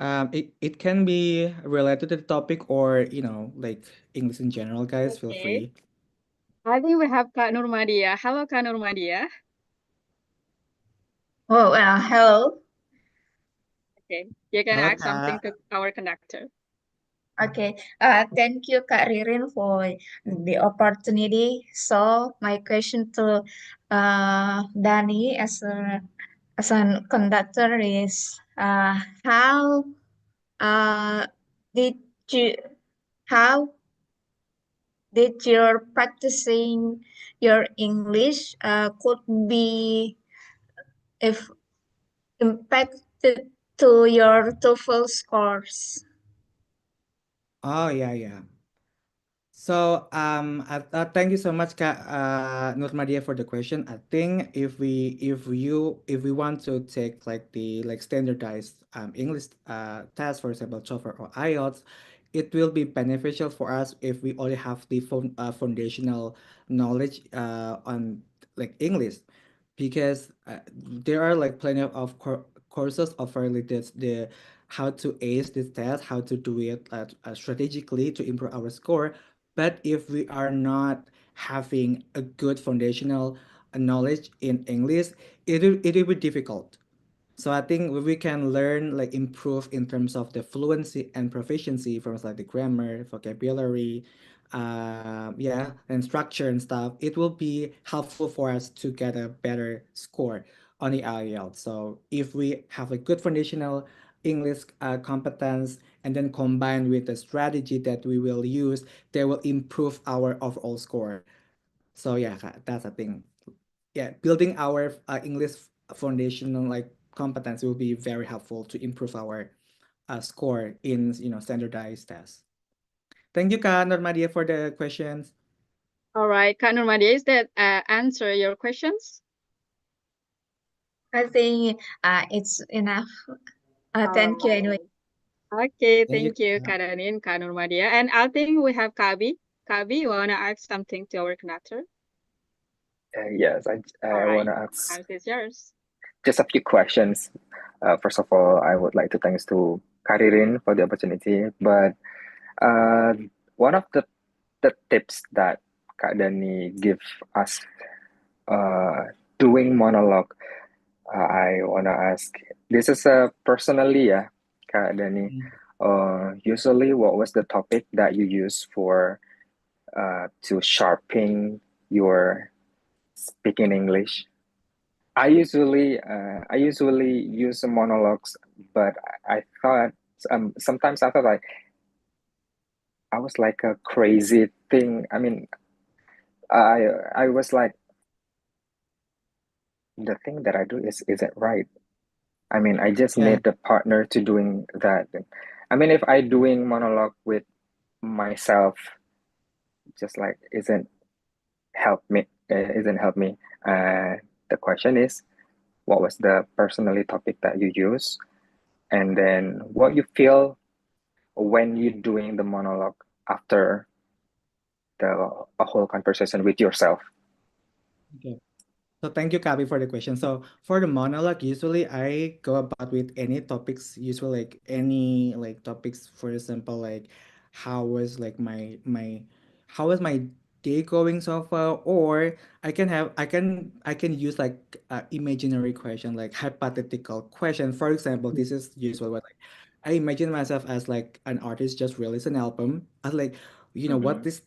It can be related to the topic or, like English in general, guys. Feel Okay. free. I think we have Kak Nurmadia. Hello, Kak Nurmadia. Oh, hello. Okay, you can Halo, ask something Kak. to our conductor. Okay. Thank you, Kak Ririn, for the opportunity. So my question to Dani as a conductor is how did you how did your practicing your English could be if impacted to your TOEFL scores? Oh, yeah. So, thank you so much, Kak Nurmadia, for the question. I think if we want to take like the standardized English test, for example, TOEFL or IELTS, it will be beneficial for us if we already have the foundational knowledge on like English, because there are like plenty of courses offering like the how to ace this test, how to do it strategically to improve our score. But if we are not having a good foundational knowledge in English, it will be difficult. So I think we can learn like improve in terms of the fluency and proficiency from like the grammar, vocabulary, yeah, and structure and stuff. It will be helpful for us to get a better score on the IELTS. So if we have a good foundational English competence and then combined with the strategy that we will use, they will improve our overall score. So yeah, that's a thing. Yeah, building our English foundational like competence will be very helpful to improve our score in standardized tests. Thank you, Kak Normadia, for the questions. All right, Kak Nurmadia, is that answer your questions? I think it's enough. Thank you anyway. Okay, Thank thank you, you, Kak Dani and Kak Nurmadia. And I think we have Kabi. Kabi, you wanna ask something to our conductor? Yes, I All want right, to ask time is yours. just a few questions. First of all, I would like to thanks to Karirin for the opportunity. But one of the tips that Kak Dani give us doing monologue, I wanna ask. This is personally, Kak Dani. Usually, what was the topic that you use for to sharpen your speaking English? I usually use monologues, but I thought sometimes I thought like I was like a crazy thing. I mean, I was like the thing that I do isn't right. I mean, I just Yeah. need the partner to doing that. I mean, if I doing monologue with myself, just like isn't help me. The question is, what was the personally topic that you use, and then what you feel when you're doing the monologue after a whole conversation with yourself. Okay. So thank you, Kabi, for the question. So for the monologue, usually I go about with any topics, usually like any like topics, for example, like how was like how was my day going so far? Or I can use like imaginary question, like hypothetical question. For example, this is usually what I imagine myself as like an artist just released an album. I was like, what is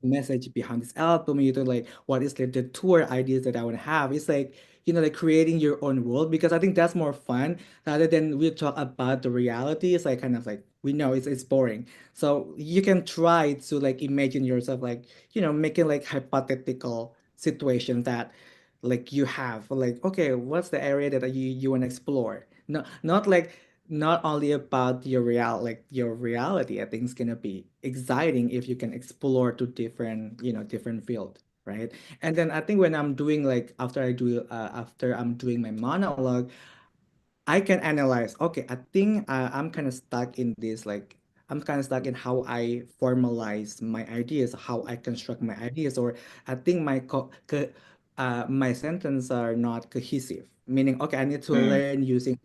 the message behind this album? Like what is the tour ideas that I want to have? It's like, like creating your own world, because I think that's more fun rather than we talk about the reality. It's like kind of like we know it's boring. So you can try to like imagine yourself like, making like hypothetical situations that like you have like, okay, what's the area that you want to explore? No, not only about your reality. I think it's gonna be exciting if you can explore to different field, right? And then I think when I'm doing like after I'm doing my monologue, I can analyze. Okay, I think I'm kind of stuck in this. Like, I'm kind of stuck in how I formalize my ideas, how I construct my ideas, or I think my sentences are not cohesive. Meaning, okay, I need to learn using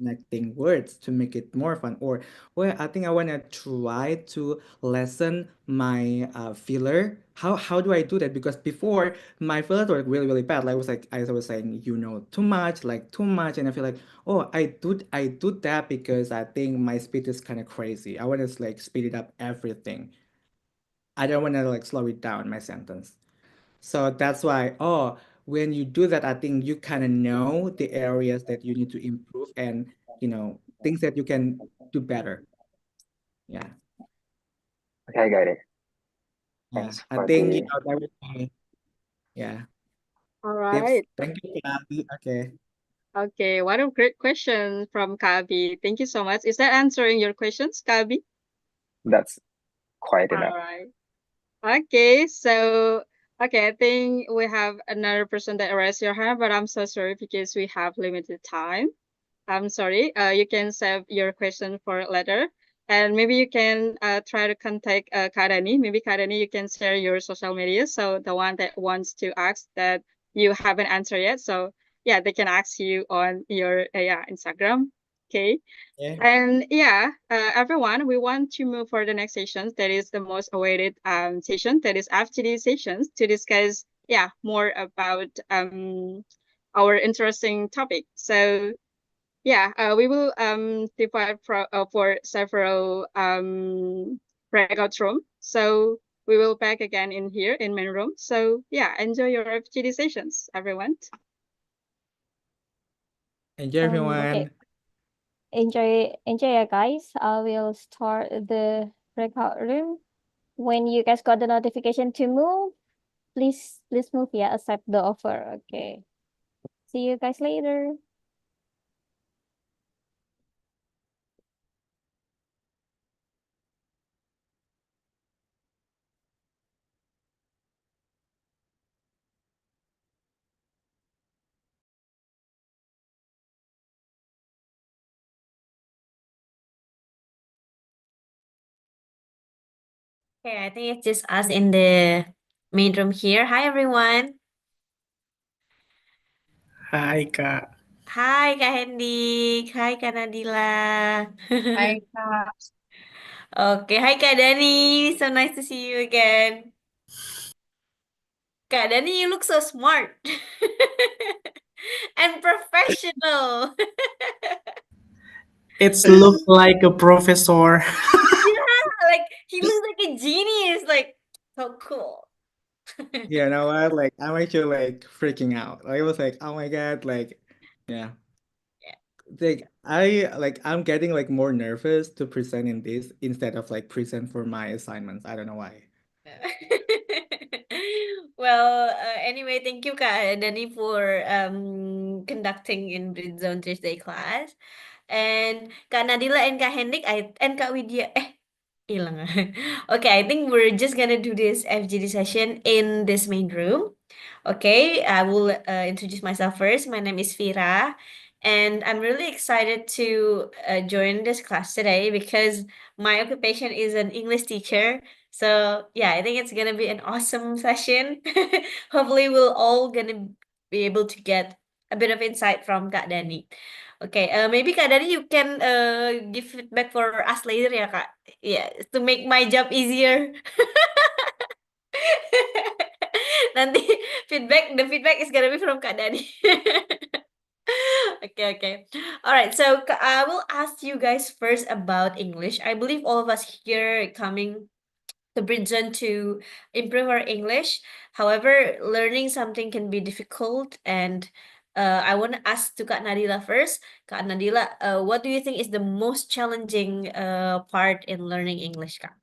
connecting words to make it more fun. Or, well, I think I want to try to lessen my filler. How do I do that? Because before my fillers were really, really bad. Like, I was saying, you know, too much, like too much, and I feel like, oh, I do that because I think my speed is kind of crazy. I want to like speed it up everything. I don't want to like slow it down my sentence. So that's why, oh, when you do that, I think you kind of know the areas that you need to improve and, things that you can do better. Yeah. Okay, I got it. Yeah. Thanks I for think, the. that would be, yeah, All tips. right. Thank you, Kati. Okay. Okay, what a great question from Kabi. Thank you so much. Is that answering your questions, Kabi? That's quite All enough. right. Okay, so I think we have another person that raised your hand, but I'm so sorry because we have limited time. I'm sorry. You can save your question for later, and maybe you can try to contact Kak Dani. Maybe Kak Dani, you can share your social media, so the one that wants to ask that you haven't answered yet, so yeah, they can ask you on your Instagram. Okay. Yeah. And everyone, we want to move for the next session. That is the most awaited session. That is after these sessions to discuss more about our interesting topic. So we will divide for several breakout room. So we will back again in here in main room. So enjoy your FGD sessions, everyone. Enjoy, Okay. everyone. Enjoy ya guys. I will start the breakout room. When you guys got the notification to move, please move, accept the offer. Okay. See you guys later. Okay, I think it's just us in the main room here. Hi, everyone. Hai Kak. Hi, Kak Hendy. Hi, Kak Nadila. Hi, Kak. Okay, hi, Kak Dani. So nice to see you again. Kak Dani, you look so smart and professional. It's look like a professor. Yeah, like he looks like a genius. Like so cool. You know what? Like, I'm actually like freaking out. I was like, oh my God, like, yeah. I'm getting like more nervous to present in this instead of like present for my assignments. I don't know why. Well, anyway, thank you, Kak Dani, for conducting in Britzone Thursday class. And Kak Nadila and Kak Hendik, and Kak Widya, hilang. Okay, I think we're just gonna do this FGD session in this main room. Okay, I will introduce myself first. My name is Vira, and I'm really excited to join this class today because my occupation is an English teacher. So yeah, I think it's gonna be an awesome session. Hopefully, we'll all gonna be able to get a bit of insight from Kak Dani. Okay, maybe Kak Dani, you can give feedback for us later ya, Kak. Yeah, to make my job easier. Nanti the feedback is gonna be from Kak Dani. Okay. All right, so I will ask you guys first about English. I believe all of us here coming to Bridgen to improve our English. However, learning something can be difficult, and I want to ask to Kak Nadila first. Kak Nadila, what do you think is the most challenging part in learning English, Kak?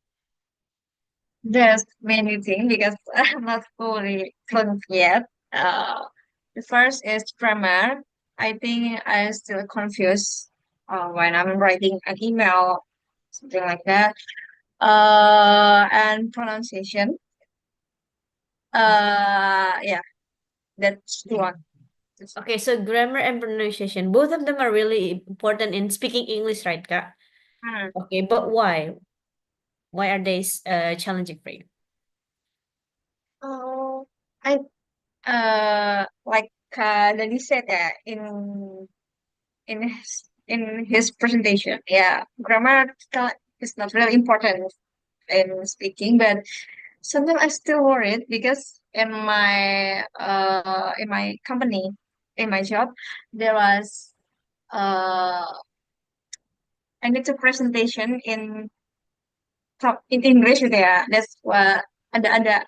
There's many things because I'm not fully fluent yet. The first is grammar. I think I'm still confused when I'm writing an email, something like that. And pronunciation. Yeah, that's the one. Okay, so grammar and pronunciation, both of them are really important in speaking English, right, Kak? Okay, but why? Why are they challenging for you? Oh, I like Dani said in in his presentation. Yeah, grammar is not really important in speaking, but sometimes I'm still worried because in my company, in my job, there was I need to presentation in English gitu ya. That's what ada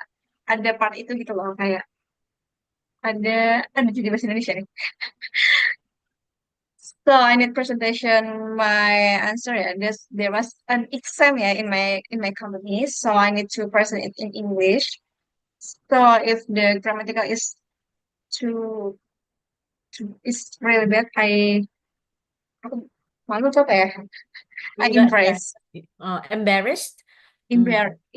part itu gitu loh kayak ada jadi bahasa Indonesia nih. So I need presentation my answer ya. There was an exam ya in my company, so I need to present it in English. So if the grammatical is too, is really bad, aku malu tuh apa ya? I embrace. Embarrassed? Embarrassed.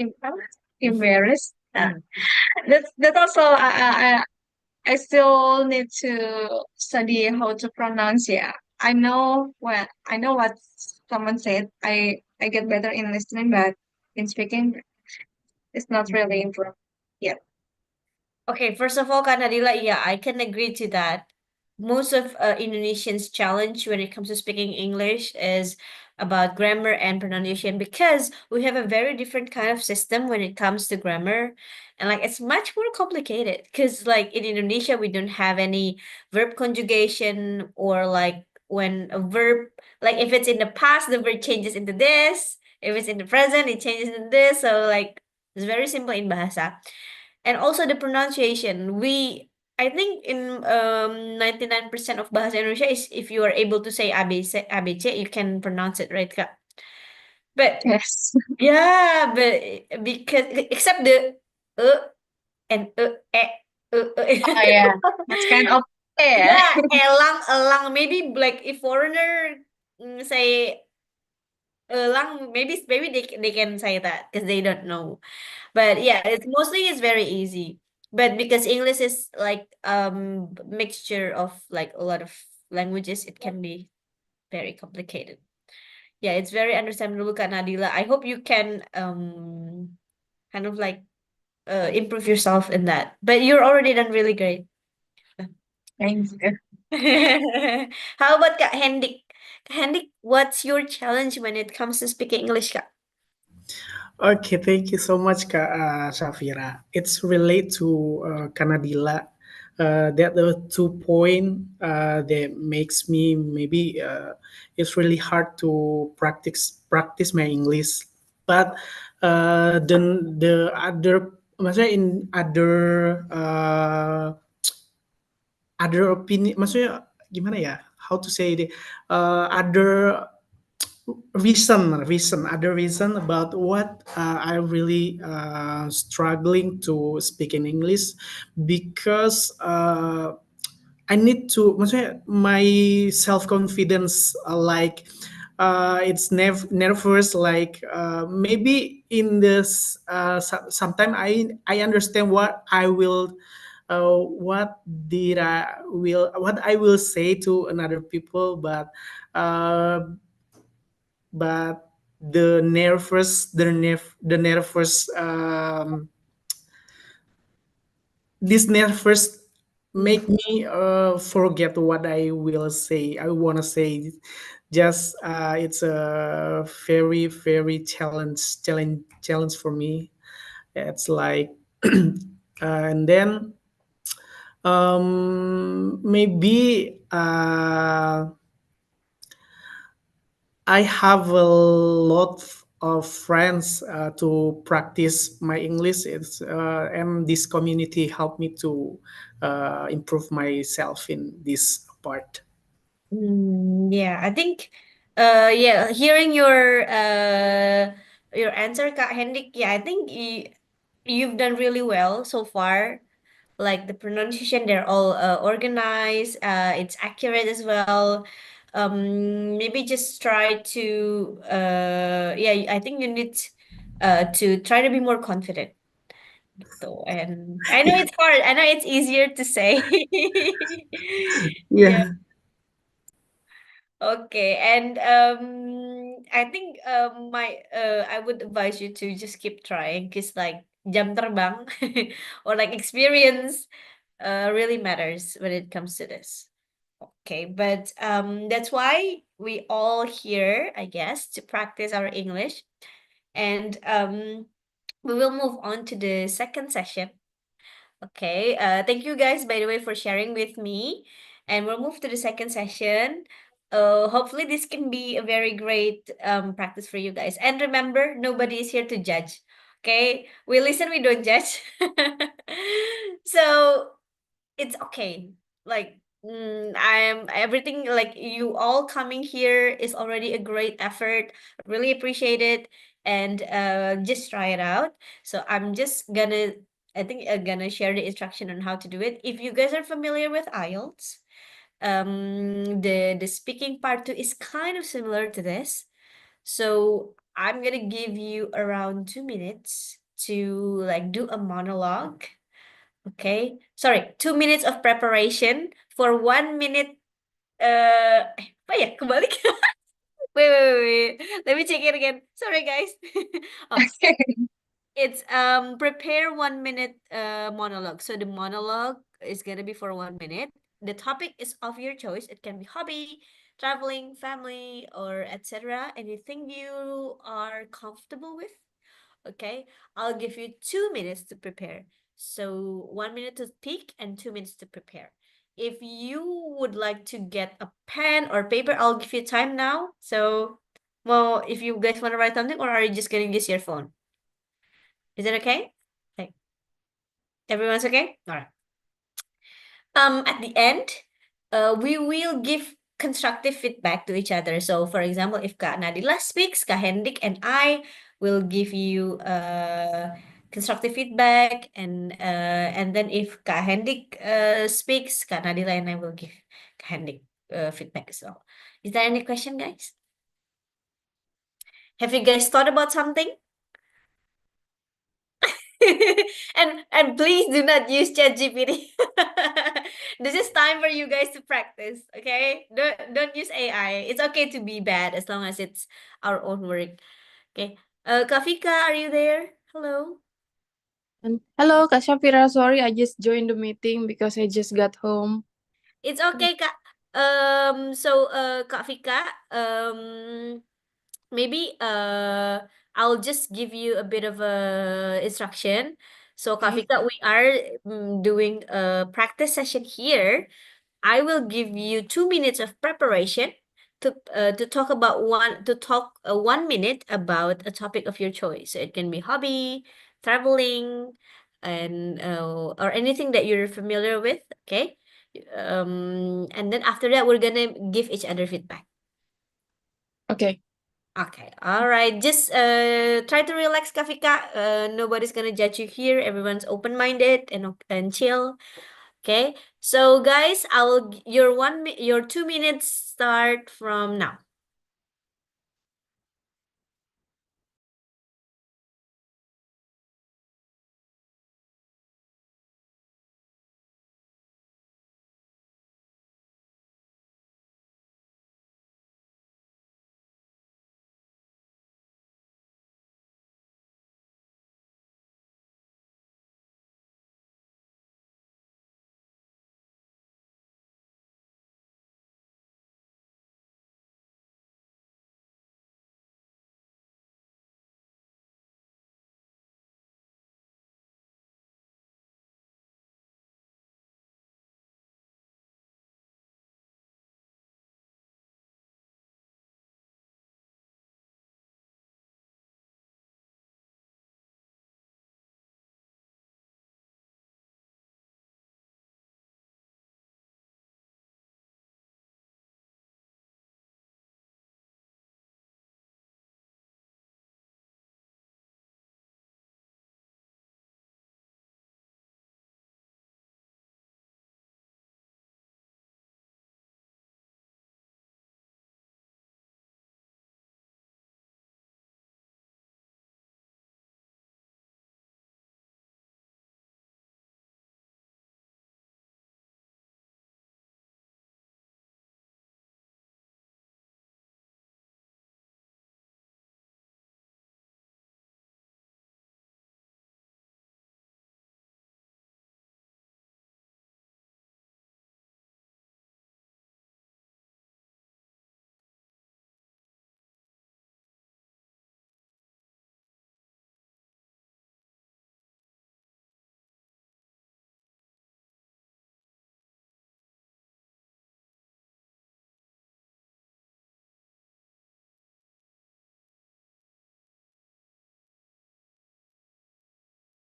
That's also I still need to study how to pronounce. Yeah, I know what someone said. I get better in listening, but in speaking, it's not really improved yet. Okay, first of all, Kak Nadila, yeah, I can agree to that. Most of Indonesians' challenge when it comes to speaking English is about grammar and pronunciation because we have a very different kind of system when it comes to grammar. And like it's much more complicated because like in Indonesia we don't have any verb conjugation or like when a verb like if it's in the past the verb changes into this, if it's in the present it changes into this. So like it's very simple in bahasa. And also the pronunciation. I think in 99% of bahasa Indonesia is if you are able to say ABC, ABC, you can pronounce it, right, Kak? But yes, yeah, but because except the and oh yeah, that's kind of yeah, elang. Maybe like if foreigner say elang, maybe they can say that because they don't know. But yeah, it's very easy. But because English is like mixture of like a lot of languages, it can be very complicated. Yeah, it's very understandable, Kak Nadila. I hope you can kind of like improve yourself in that. But you're already done really great. Thank you. How about Kak Hendik? Kak Hendik, what's your challenge when it comes to speaking English, Kak? Okay, thank you so much, Kak Safira. It's related to Kanadila. That the 2 point that makes me maybe it's really hard to practice my English. But then the other, maksudnya in other opinion, maksudnya gimana ya? How to say it? Other other reason about what I really struggling to speak in English because I need to maksudnya my self confidence like it's nervous like maybe in this sometime I understand what I will say to another people, but the nervous this nervous make me forget what I will say. I want to say just it's a very challenge for me. It's like and then maybe I have a lot of friends to practice my English. And this community helped me to improve myself in this part. Yeah, I think yeah, hearing your answer, Kak Hendik, yeah, I think you've done really well so far. Like the pronunciation, they're all organized, it's accurate as well. Maybe just try to yeah, I think you need to try to be more confident. So, and I know it's hard. I know it's easier to say. Yeah. Yeah. Okay, and I think I would advise you to just keep trying because like jam terbang or like experience really matters when it comes to this. Okay, but that's why we all here, I guess, to practice our English. And we will move on to the second session. Okay, thank you guys, by the way, for sharing with me. And we'll move to the second session. Hopefully this can be a very great practice for you guys. And remember, nobody is here to judge. Okay, we listen, we don't judge. So it's okay. Like I'm everything, like you all coming here is already a great effort. Really appreciate it, and just try it out. So I'm just gonna, I think I'm gonna share the instruction on how to do it. If you guys are familiar with IELTS, the speaking part too is kind of similar to this. So I'm gonna give you around 2 minutes to like do a monologue. Okay, sorry, 2 minutes of preparation for 1 minute. Apa ya? Kebalik. Wait. Let me check it again. Sorry, guys. Oh, it's prepare 1 minute monologue. So the monologue is gonna be for 1 minute. The topic is of your choice. It can be hobby, traveling, family, or etc. Anything you are comfortable with. Okay, I'll give you 2 minutes to prepare. So 1 minute to speak and 2 minutes to prepare. If you would like to get a pen or paper, I'll give you time now. So, well, if you guys want to write something, or are you just gonna use your phone? Is it okay? Okay. Everyone's okay? All right. At the end, we will give constructive feedback to each other. So, for example, if Kak Nadila speaks, Kak Hendik and I will give you constructive feedback, and then if Kak Hendik speaks, Kak Nadila and I will give Kak Hendik feedback as well. Is there any question, guys? Have you guys thought about something? And please do not use ChatGPT. This is time for you guys to practice, okay? Don't use AI. It's okay to be bad as long as it's our own work. Okay. Kafika, are you there? Hello. Hello, Kak Shafira. Sorry, I just joined the meeting because I just got home. It's okay, Kak. So Kak Fika, maybe I'll just give you a bit of a instruction. So Kak Fika, we are doing a practice session here. I will give you 2 minutes of preparation to talk about 1 minute about a topic of your choice. So it can be hobby, traveling, and or anything that you're familiar with. Okay. And then after that, we're gonna give each other feedback. Okay. Okay, all right. Just try to relax, Kafika. Nobody's gonna judge you here. Everyone's open-minded and chill. Okay. So guys, your 2 minutes start from now.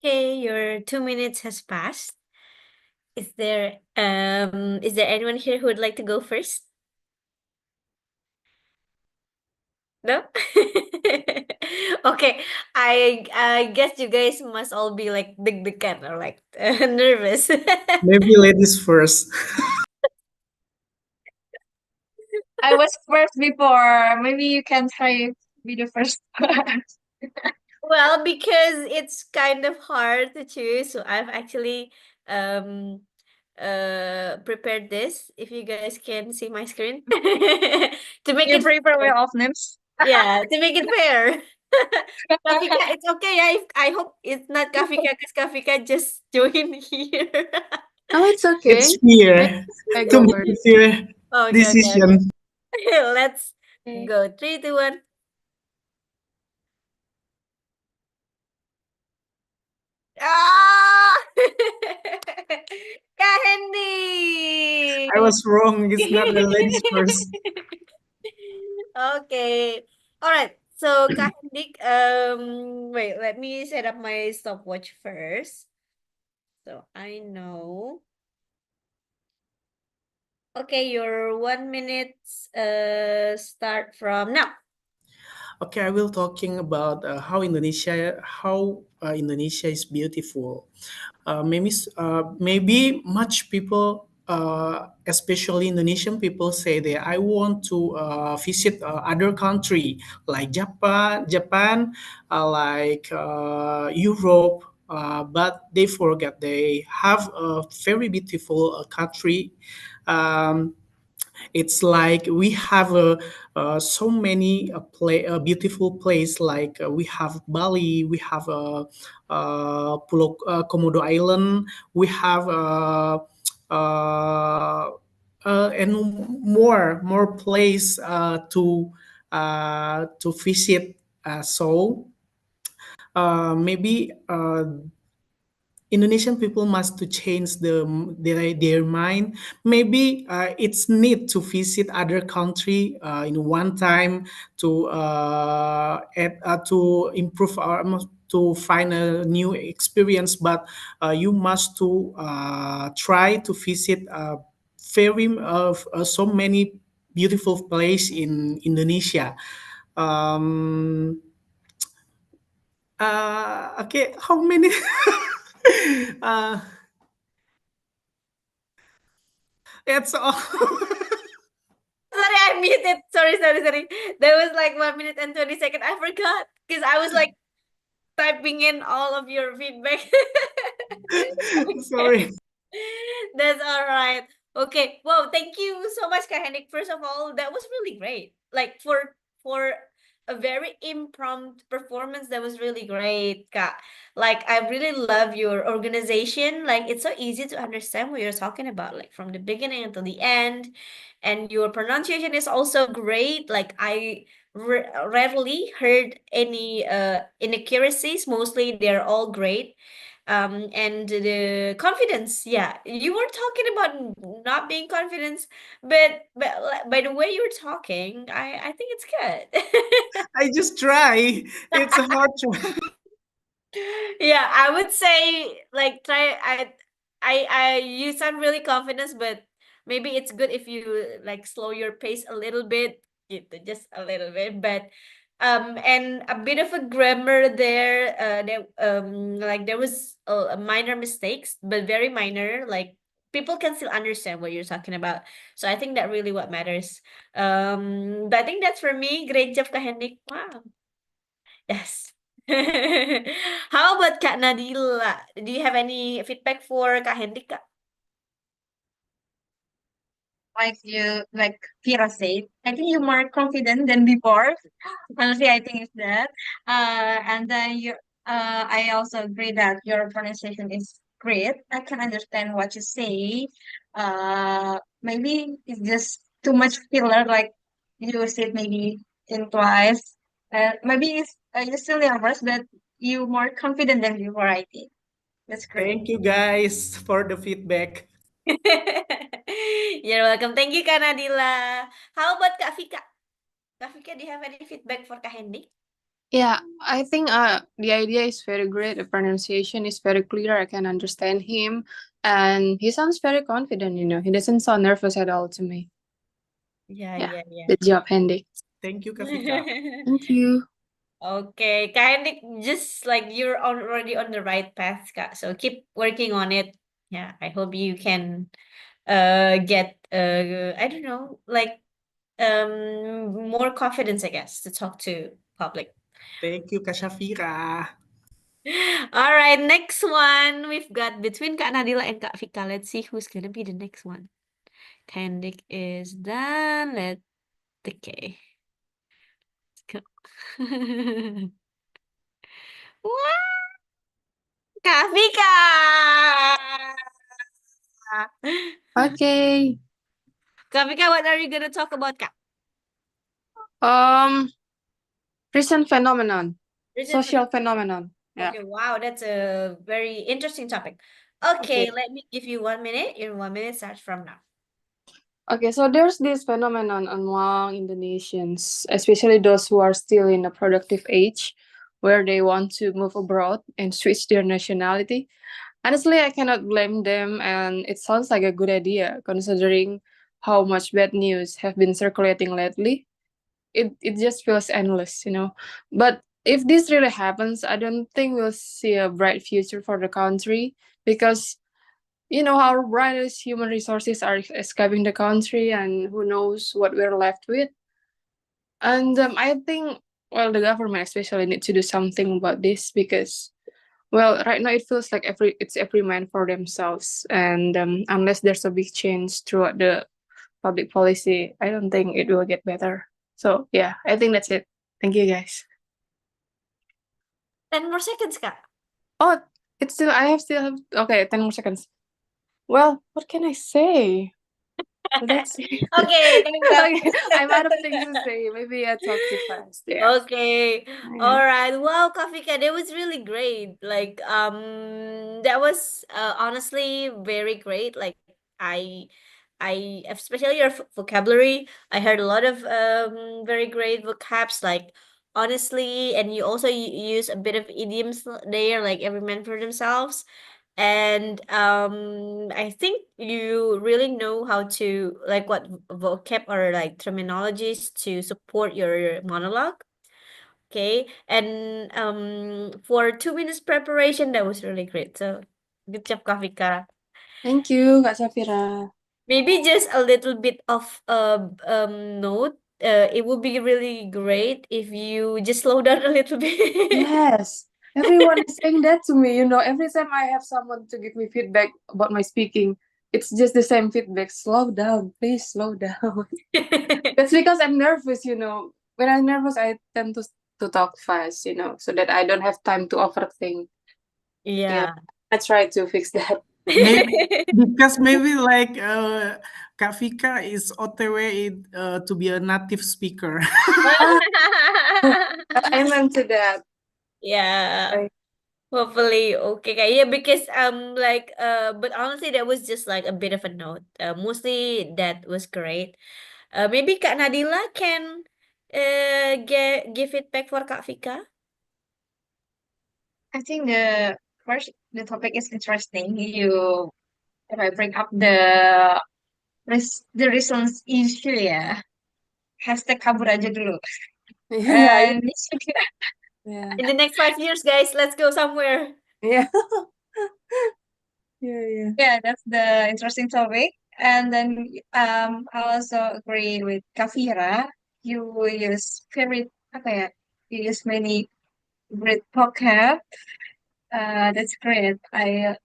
Okay, your 2 minutes has passed. Is there anyone here who would like to go first? No? Okay. I guess you guys must all be like deg-degan or like nervous. Maybe ladies first. I was first before. Maybe you can try be the first. Well, because it's kind of hard to choose, so I've actually prepared this. If you guys can see my screen to make You it prepare fair. well of names. Yeah, to make it fair. Kafika, it's okay. I hope it's not Kafika because Kafika just joined here. Oh, it's It's okay. fear. I To go make first. the fear Okay, decision. Let's Okay. go. 3, 2, 1. Ah! Kak Hendy! I was wrong. It's not the ladies first. Okay. All right. So, Kak Hendik, wait, let me set up my stopwatch first. So I know. Okay, your 1 minute start from now. Okay, I will talking about how Indonesia is beautiful. Maybe much people, especially Indonesian people, say that I want to visit other country like Japan, Europe, but they forget they have a very beautiful country. Um, it's like we have so many beautiful place like we have Bali, we have Pulau Komodo Island, we have and more place to visit. Maybe Indonesian people must to change their mind. Maybe it's need to visit other country in one time to improve our to find a new experience. But you must to try to visit so many beautiful place in Indonesia. Um, okay, how many? uh, it's all. Sorry, I muted. Sorry. There was like 1 minute and 20 seconds. I forgot because I was like typing in all of your feedback. Sorry. That's all right. Okay. Wow, thank you so much, Kahenik. First of all, that was really great. Like for a very impromptu performance, that was really great, Kak. Like I really love your organization. Like it's so easy to understand what you're talking about, like from the beginning until the end. And your pronunciation is also great. Like I rarely heard any inaccuracies. Mostly they're all great. And the confidence, yeah, you were talking about not being confident, but by the way you're talking, I think it's good. I just try. It's a hard try. Yeah, I would say like try. You sound really confident, but maybe it's good if you like slow your pace a little bit, just a little bit. But and a bit of a grammar there. Like there was a minor mistakes, but very minor. Like people can still understand what you're talking about. So I think that really what matters. But I think that's for me. Great job, Kahenik. Wow. Yes. How about Kak Nadila? Do you have any feedback for Kak Hendik, Kak? Like Kira said, I think you're more confident than before. Honestly, I think it's that. And then I also agree that your pronunciation is great. I can understand what you say. Maybe it's just too much filler, like you said maybe in twice. Maybe it's you're still nervous, but you more confident than before. I think that's great. Thank you guys for the feedback. You're welcome. Thank you, Kak Nadila. How about Kak Fika? Kak Fika, do you have any feedback for Kak Hendik? Yeah, I think the idea is very great. The pronunciation is very clear. I can understand him, and he sounds very confident. He doesn't sound nervous at all to me. Yeah, Yeah, yeah, yeah. good job, Hendy. Thank you, Kafika. Thank you. Okay, kind of just like you're already on the right path, Kak. So keep working on it. Yeah, I hope you can get I don't know, like more confidence, I guess, to talk to public. Thank you, Kak Shafira. All right, next one we've got between Kak Nadila and Kak Vika. Let's see who's gonna be the next one. Kandik is done. Okay. Let's go. Wah, Kak Vika! Okay. Kak Vika, what are you gonna talk about, Kak? Recent phenomenon, Recent social phenomenon. Yeah. Okay, wow, that's a very interesting topic. Okay, let me give you 1 minute. Your 1 minute starts from now. Okay, so there's this phenomenon among Indonesians, especially those who are still in a productive age, where they want to move abroad and switch their nationality. Honestly, I cannot blame them, and it sounds like a good idea considering how much bad news have been circulating lately. It just feels endless. But if this really happens, I don't think we'll see a bright future for the country because our brightest human resources are escaping the country, and who knows what we're left with. And I think, well, the government especially need to do something about this because, well, right now it feels like every man for themselves, and unless there's a big change throughout the public policy, I don't think it will get better. So yeah, I think that's it. Thank you, guys. 10 more seconds, Kak. Oh, I still have okay, 10 more seconds. Well, what can I say? Let's see. Okay, thanks, Kak. Okay, I'm out of things to say. Maybe I talk too fast. Yeah. Okay. All right. Wow, Kafika, that was really great. Like, that was honestly very great. Like, especially your vocabulary. I heard a lot of very great vocabs. Like, honestly, and you also use a bit of idioms there, like every man for themselves. And I think you really know how to like what vocab or like terminologies to support your monologue. Okay, and for 2 minutes preparation, that was really great. So good job, Kafika. Thank you, Kak Safira. Maybe just a little bit of note. It would be really great if you just slow down a little bit. Yes. Everyone is saying that to me. Every time I have someone to give me feedback about my speaking, it's just the same feedback. Slow down, please slow down. That's because I'm nervous. When I'm nervous, I tend to talk fast, so that I don't have time to overthink. Yeah. I try to fix that. Because maybe like Kak Vika is OTW to be a native speaker. Amen to that. Yeah. Hopefully, okay. Yeah, because but honestly, that was just like a bit of a note. Mostly that was great. Maybe Kak Nadila can give feedback for Kak Vika. I think the topic is interesting. If I bring up the reasons issue ya, hashtag kabur aja dulu. Yeah. And Yeah. In the next 5 years, guys, let's go somewhere. Yeah. Yeah. yeah, that's the interesting topic. And then I also agree with Kafira. You use apa ya? You use many great vocab. That's great. I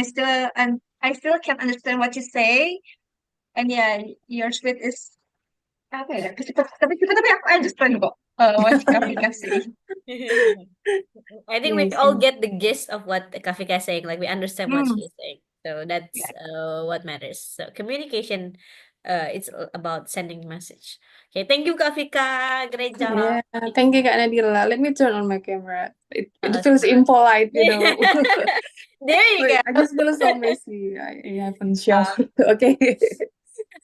still can understand what you say. And yeah, your speed is apa ya? Tapi aku understand kok what Kafira say. I think we all get the gist of what Kafika is saying. Like we understand what she is saying. So that's what matters. So communication, it's about sending message. Okay, thank you, Kafika. Great job. Yeah, thank you, Kak Nadila. Let me turn on my camera. It feels impolite. There you go. I just feel so messy. I haven't showered. Okay.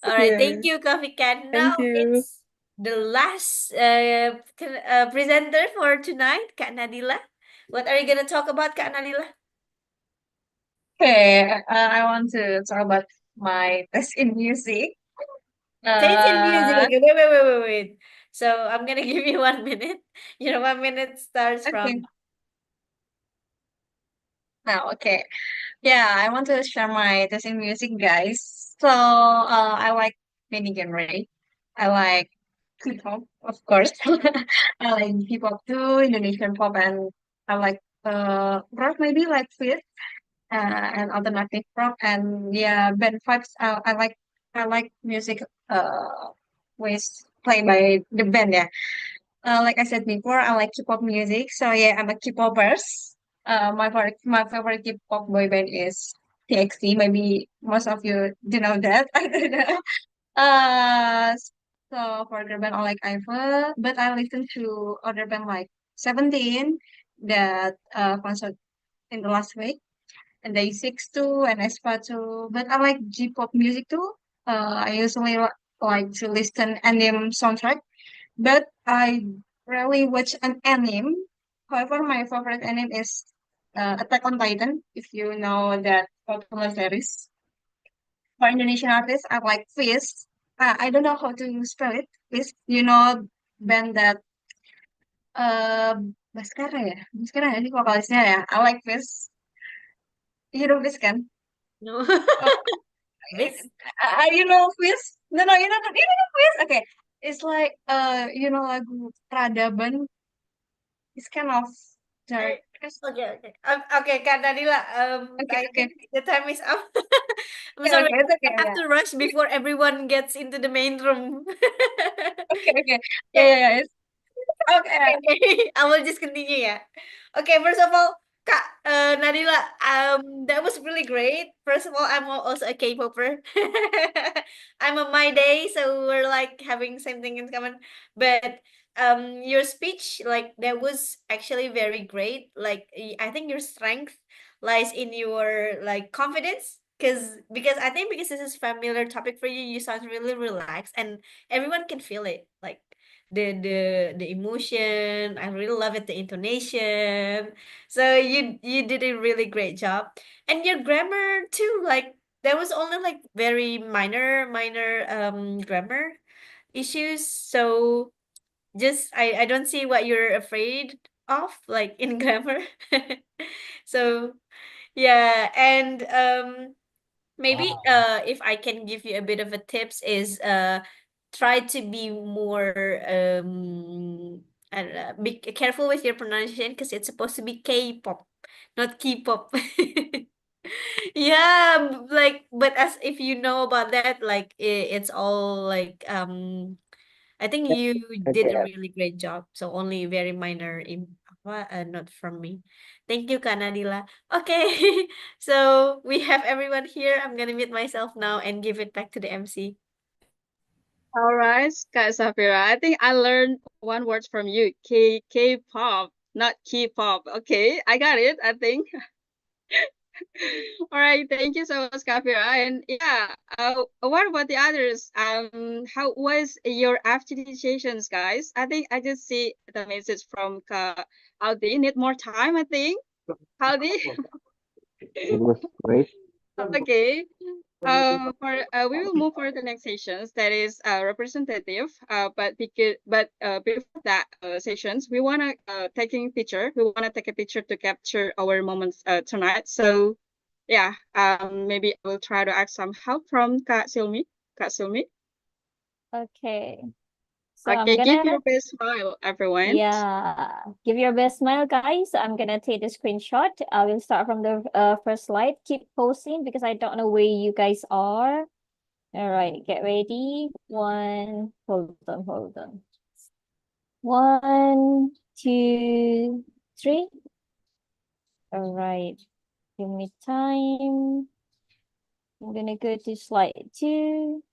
All right, Yeah. thank you, Kafika. Now Thank you. it's the last presenter for tonight, Kak Nadila. What are you gonna talk about, Kak Nadila? Okay, I want to talk about my taste in music. Taste in music. Okay, wait. So I'm gonna give you 1 minute. Your 1 minute starts Okay. from Now, okay. Yeah, I want to share my taste in music, guys. So, I like many genre. I like K-pop, of course. I like K-pop too, Indonesian pop, and I like rock, maybe like Fit, and alternative rock, and yeah, band vibes. I like music with played by the band. Yeah, like I said before, I like K-pop music. So yeah, I'm a K-popers. My favorite K-pop boy band is TXT. Maybe most of you do know that. I don't know. Uh, so for girl band, I like Iva, but I listen to other band like 17 that concert in the last week, and Day 6 too, and Espa too. But I like J-pop music too. I usually like to listen anime soundtrack, but I rarely watch an anime. However, my favorite anime is Attack on Titan, if you know that popular series. For Indonesian artists, I like Fizz. I don't know how to spell it. Fizz, band that Baskara ya? Baskara nggak sih vokalisnya ya? I like Fizz. You know Fizz kan? no. Oh, This you know Fizz? No, you know Fizz? Okay. It's like lagu peradaban. It's kind of dark. Okay. Okay, Kak Nadila, Okay, I okay. think the time is up. I'm Okay, sorry, okay, it's okay. I have Yeah. to rush before everyone gets into the main room. Okay, okay. Yeah, Okay. yeah, yeah. Okay. Okay, I will just continue ya. Okay, first of all, Kak Nadila, that was really great. First of all, I'm also a K-popper. I'm on my day, so we're like having same thing in common. But your speech, like that was actually very great. Like I think your strength lies in your like confidence. Because I think because this is familiar topic for you, you sound really relaxed and everyone can feel it. Like the emotion. I really love it, the intonation. So you did a really great job. And your grammar too, like there was only like very minor grammar issues. So just I don't see what you're afraid of like in grammar. So yeah, and maybe if I can give you a bit of a tips is try to be more I don't know, be careful with your pronunciation because it's supposed to be K-pop, not K-pop. Yeah, like but as if you know about that, like it's all like I think you did a Okay. really great job. So only very minor in not from me. Thank you, Kanadila. Okay, so we have everyone here. I'm gonna mute myself now and give it back to the MC. All right, Kak Safira. I think I learned one word from you. K-pop, not K-pop. Okay, I got it, I think. All right, thank you so much, Kafira. And yeah, what about the others? How was your afternoon sessions, guys? I think I just see the message from Aldi. Need more time, I think. Aldi. It was great. Okay. We will move for the next sessions. That is representative. But before that sessions, we wanna taking picture. We wanna take a picture to capture our moments tonight. So yeah, maybe I will try to ask some help from Kak Silmi. Kak Silmi. Okay. So Okay, I'm give gonna your best smile, everyone. give your best smile, guys. I'm gonna take the screenshot. I will start from the first slide. Keep posting because I don't know where you guys are. All right, get ready. Hold on. 1, 2, 3. All right, give me time. I'm gonna go to slide 2.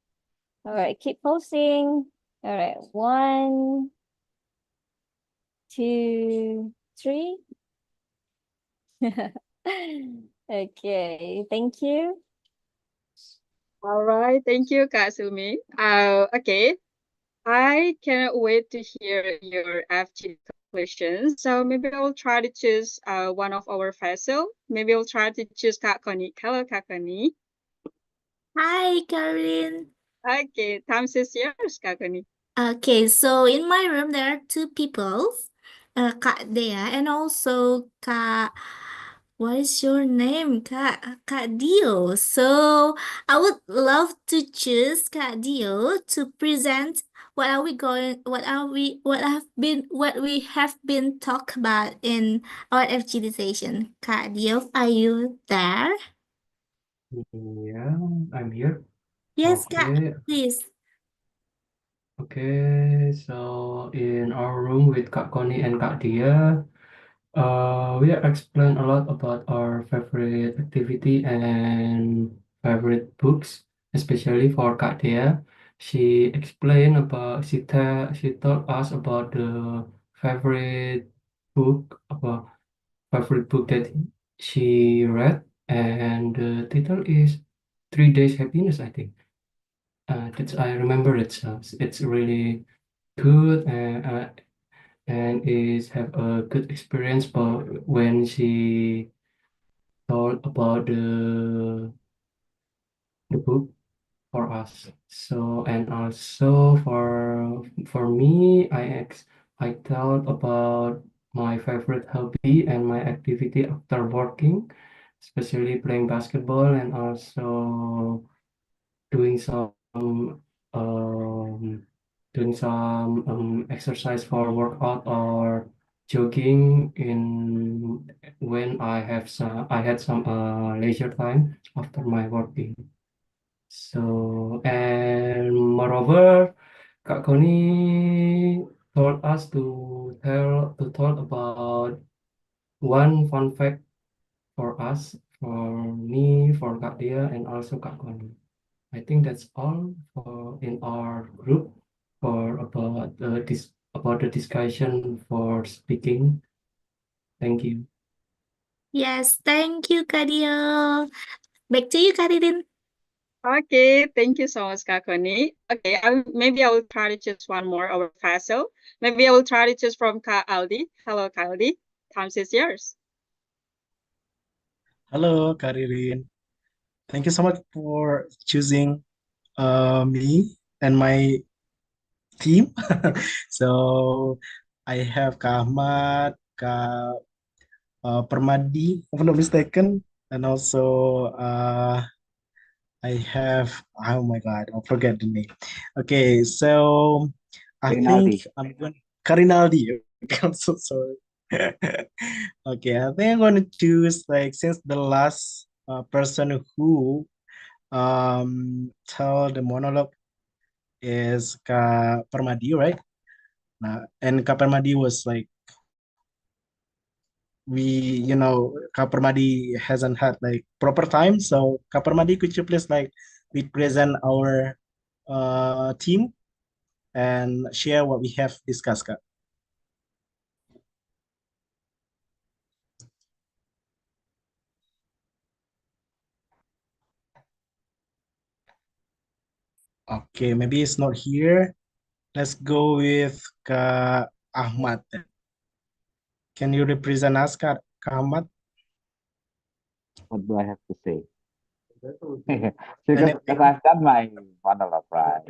All right, keep posting. All right, 1, 2, 3. Okay, thank you. All right, thank you, Kak Silmi. Okay. I cannot wait to hear your FG conclusions. So maybe I will try to choose one of our vessel. Maybe I'll try to choose Kak Koni. Hello, Kak Koni. Hi, Caroline. Okay, time is yours, Kak Koni. Okay, so in my room there are two people, Kak Dea and also Kak. What is your name, Kak Dio? So I would love to choose Kak Dio to present what we have been talk about in our FGD session. Kak Dio, are you there? Yeah, I'm here. Yes, Kak, Okay. please. Okay, so in our room with Kak Koni and Kak Dia, we have explained a lot about our favorite activity and favorite books, especially for Kak Dia. She explained about she told us about the favorite favorite book that she read, and the title is 3 Days Happiness, I think. I remember it. So it's really good, and is have a good experience. But when she told about the book for us, so and also for me, I thought about my favorite hobby and my activity after working, especially playing basketball and also doing some um, exercise for workout or jogging in when I had some leisure time after my working. So and moreover, Kak Koni told us to talk about one fun fact for us, for me, for Kak Dia, and also Kak Koni. I think that's all for in our group for about the discussion for speaking. Thank you. Yes, thank you, Kak Dio. Back to you, Karidin. Okay, thank you so much, Kak Koni. Okay, maybe I will try to choose one more our vessel. Maybe I will try to choose from Kak Aldi. Hello, Kak Aldi. Time is yours. Hello, Karirin. Thank you so much for choosing me and my team. So I have Kak Ahmad, Kak Permadi, if I'm not mistaken, and also I have, oh my God, I forget the name. Okay, so I Rinaldi. think I'm going Karinaldi. I'm so sorry. Okay, I think I'm going to choose like since the last person who tell the monologue is Kak Permadi, right? And Kak Permadi was like we, Kak Permadi hasn't had like proper time. So Kak Permadi, could you please like represent our team and share what we have discussed, Kak? Okay, maybe it's not here. Let's go with Kak Ahmad then. Can you represent us, Kak Ahmad? What do I have to say? Because I've done my monologue, right?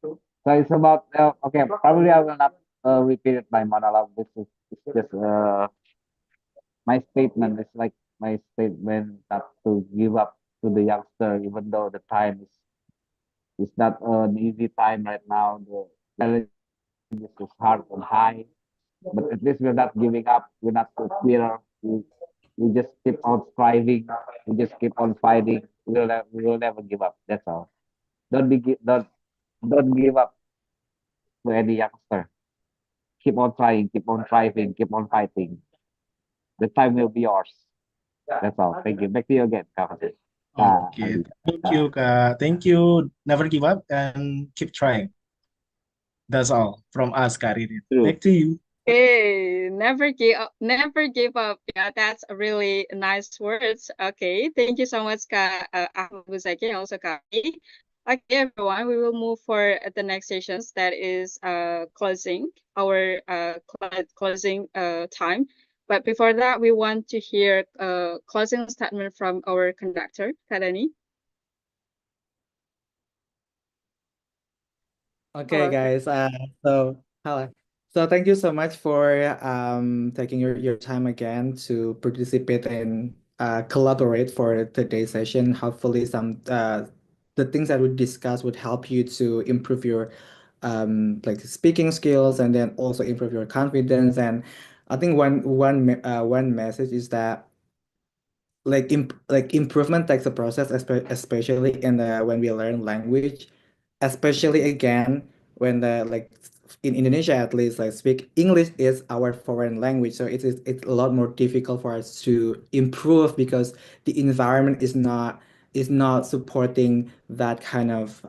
So it's about okay. Probably I will not repeat it, my monologue. This is it's just my statement. It's like my statement not to give up to the youngster, even though the time is not an easy time right now. The challenge is hard and high, but at least we're not giving up. We're not so queer. We just keep on striving. We just keep on fighting. We will never give up. That's all. Don't give up to any youngster. Keep on trying. Keep on striving. Keep on fighting. The time will be yours. That's all. Thank you. Back to you again, Kak. Okay, thank you, Kak. Thank you. Never give up and keep trying. That's all from us, Kak Ridin. Back to you. Okay, never give up. Never give up. Yeah, that's a really nice words. Okay, thank you so much, Kak Ahmad Buzaki, and also Kak. Okay, everyone, we will move for the next sessions. That is closing our closing time. But before that, we want to hear a closing statement from our conductor, Dani. Okay, Hello. guys. So hello. So thank you so much for taking your time again to participate and collaborate for today's session. Hopefully, some the things that we discussed would help you to improve your like speaking skills and then also improve your confidence. And I think one message is that like improvement takes a process, especially in the when we learn language, especially again when the like in Indonesia at least like speak English is our foreign language, so it's a lot more difficult for us to improve because the environment is not supporting that kind of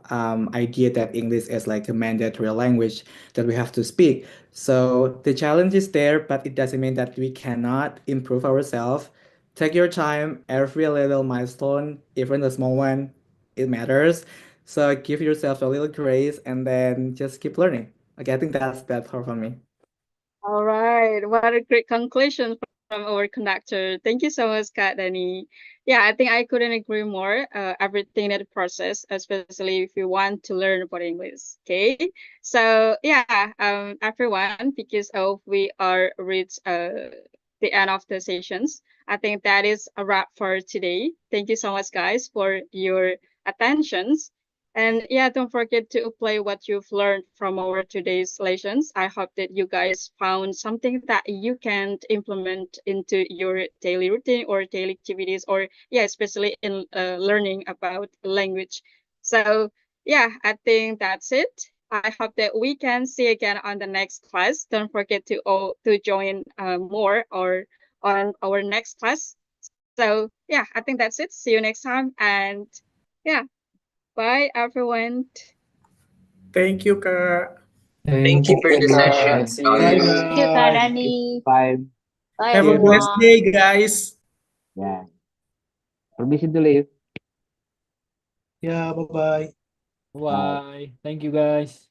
idea that English is like a mandatory language that we have to speak. So the challenge is there, but it doesn't mean that we cannot improve ourselves. Take your time, every little milestone, even the small one, it matters. So give yourself a little grace and then just keep learning. Okay, I think that's all from me. All right, what a great conclusion from our conductor. Thank you so much, Kak Dani. Yeah, I think I couldn't agree more. Everything that process, especially if you want to learn about English. Okay, so yeah, everyone, because of we are reached the end of the sessions. I think that is a wrap for today. Thank you so much, guys, for your attentions. And yeah, don't forget to apply what you've learned from our today's lessons. I hope that you guys found something that you can implement into your daily routine or daily activities, or yeah, especially in learning about language. So yeah, I think that's it. I hope that we can see again on the next class. Don't forget to join more or on our next class. So yeah, I think that's it. See you next time, and yeah. Bye, everyone. Thank you, Kak. Thank you for the session. See Bye, you. Thank you, Kak guys. Dani. Bye. Bye, Have a blessed everyone. day, guys. Yeah. Permission to leave. Yeah, bye-bye. Bye. Bye. Thank you, guys.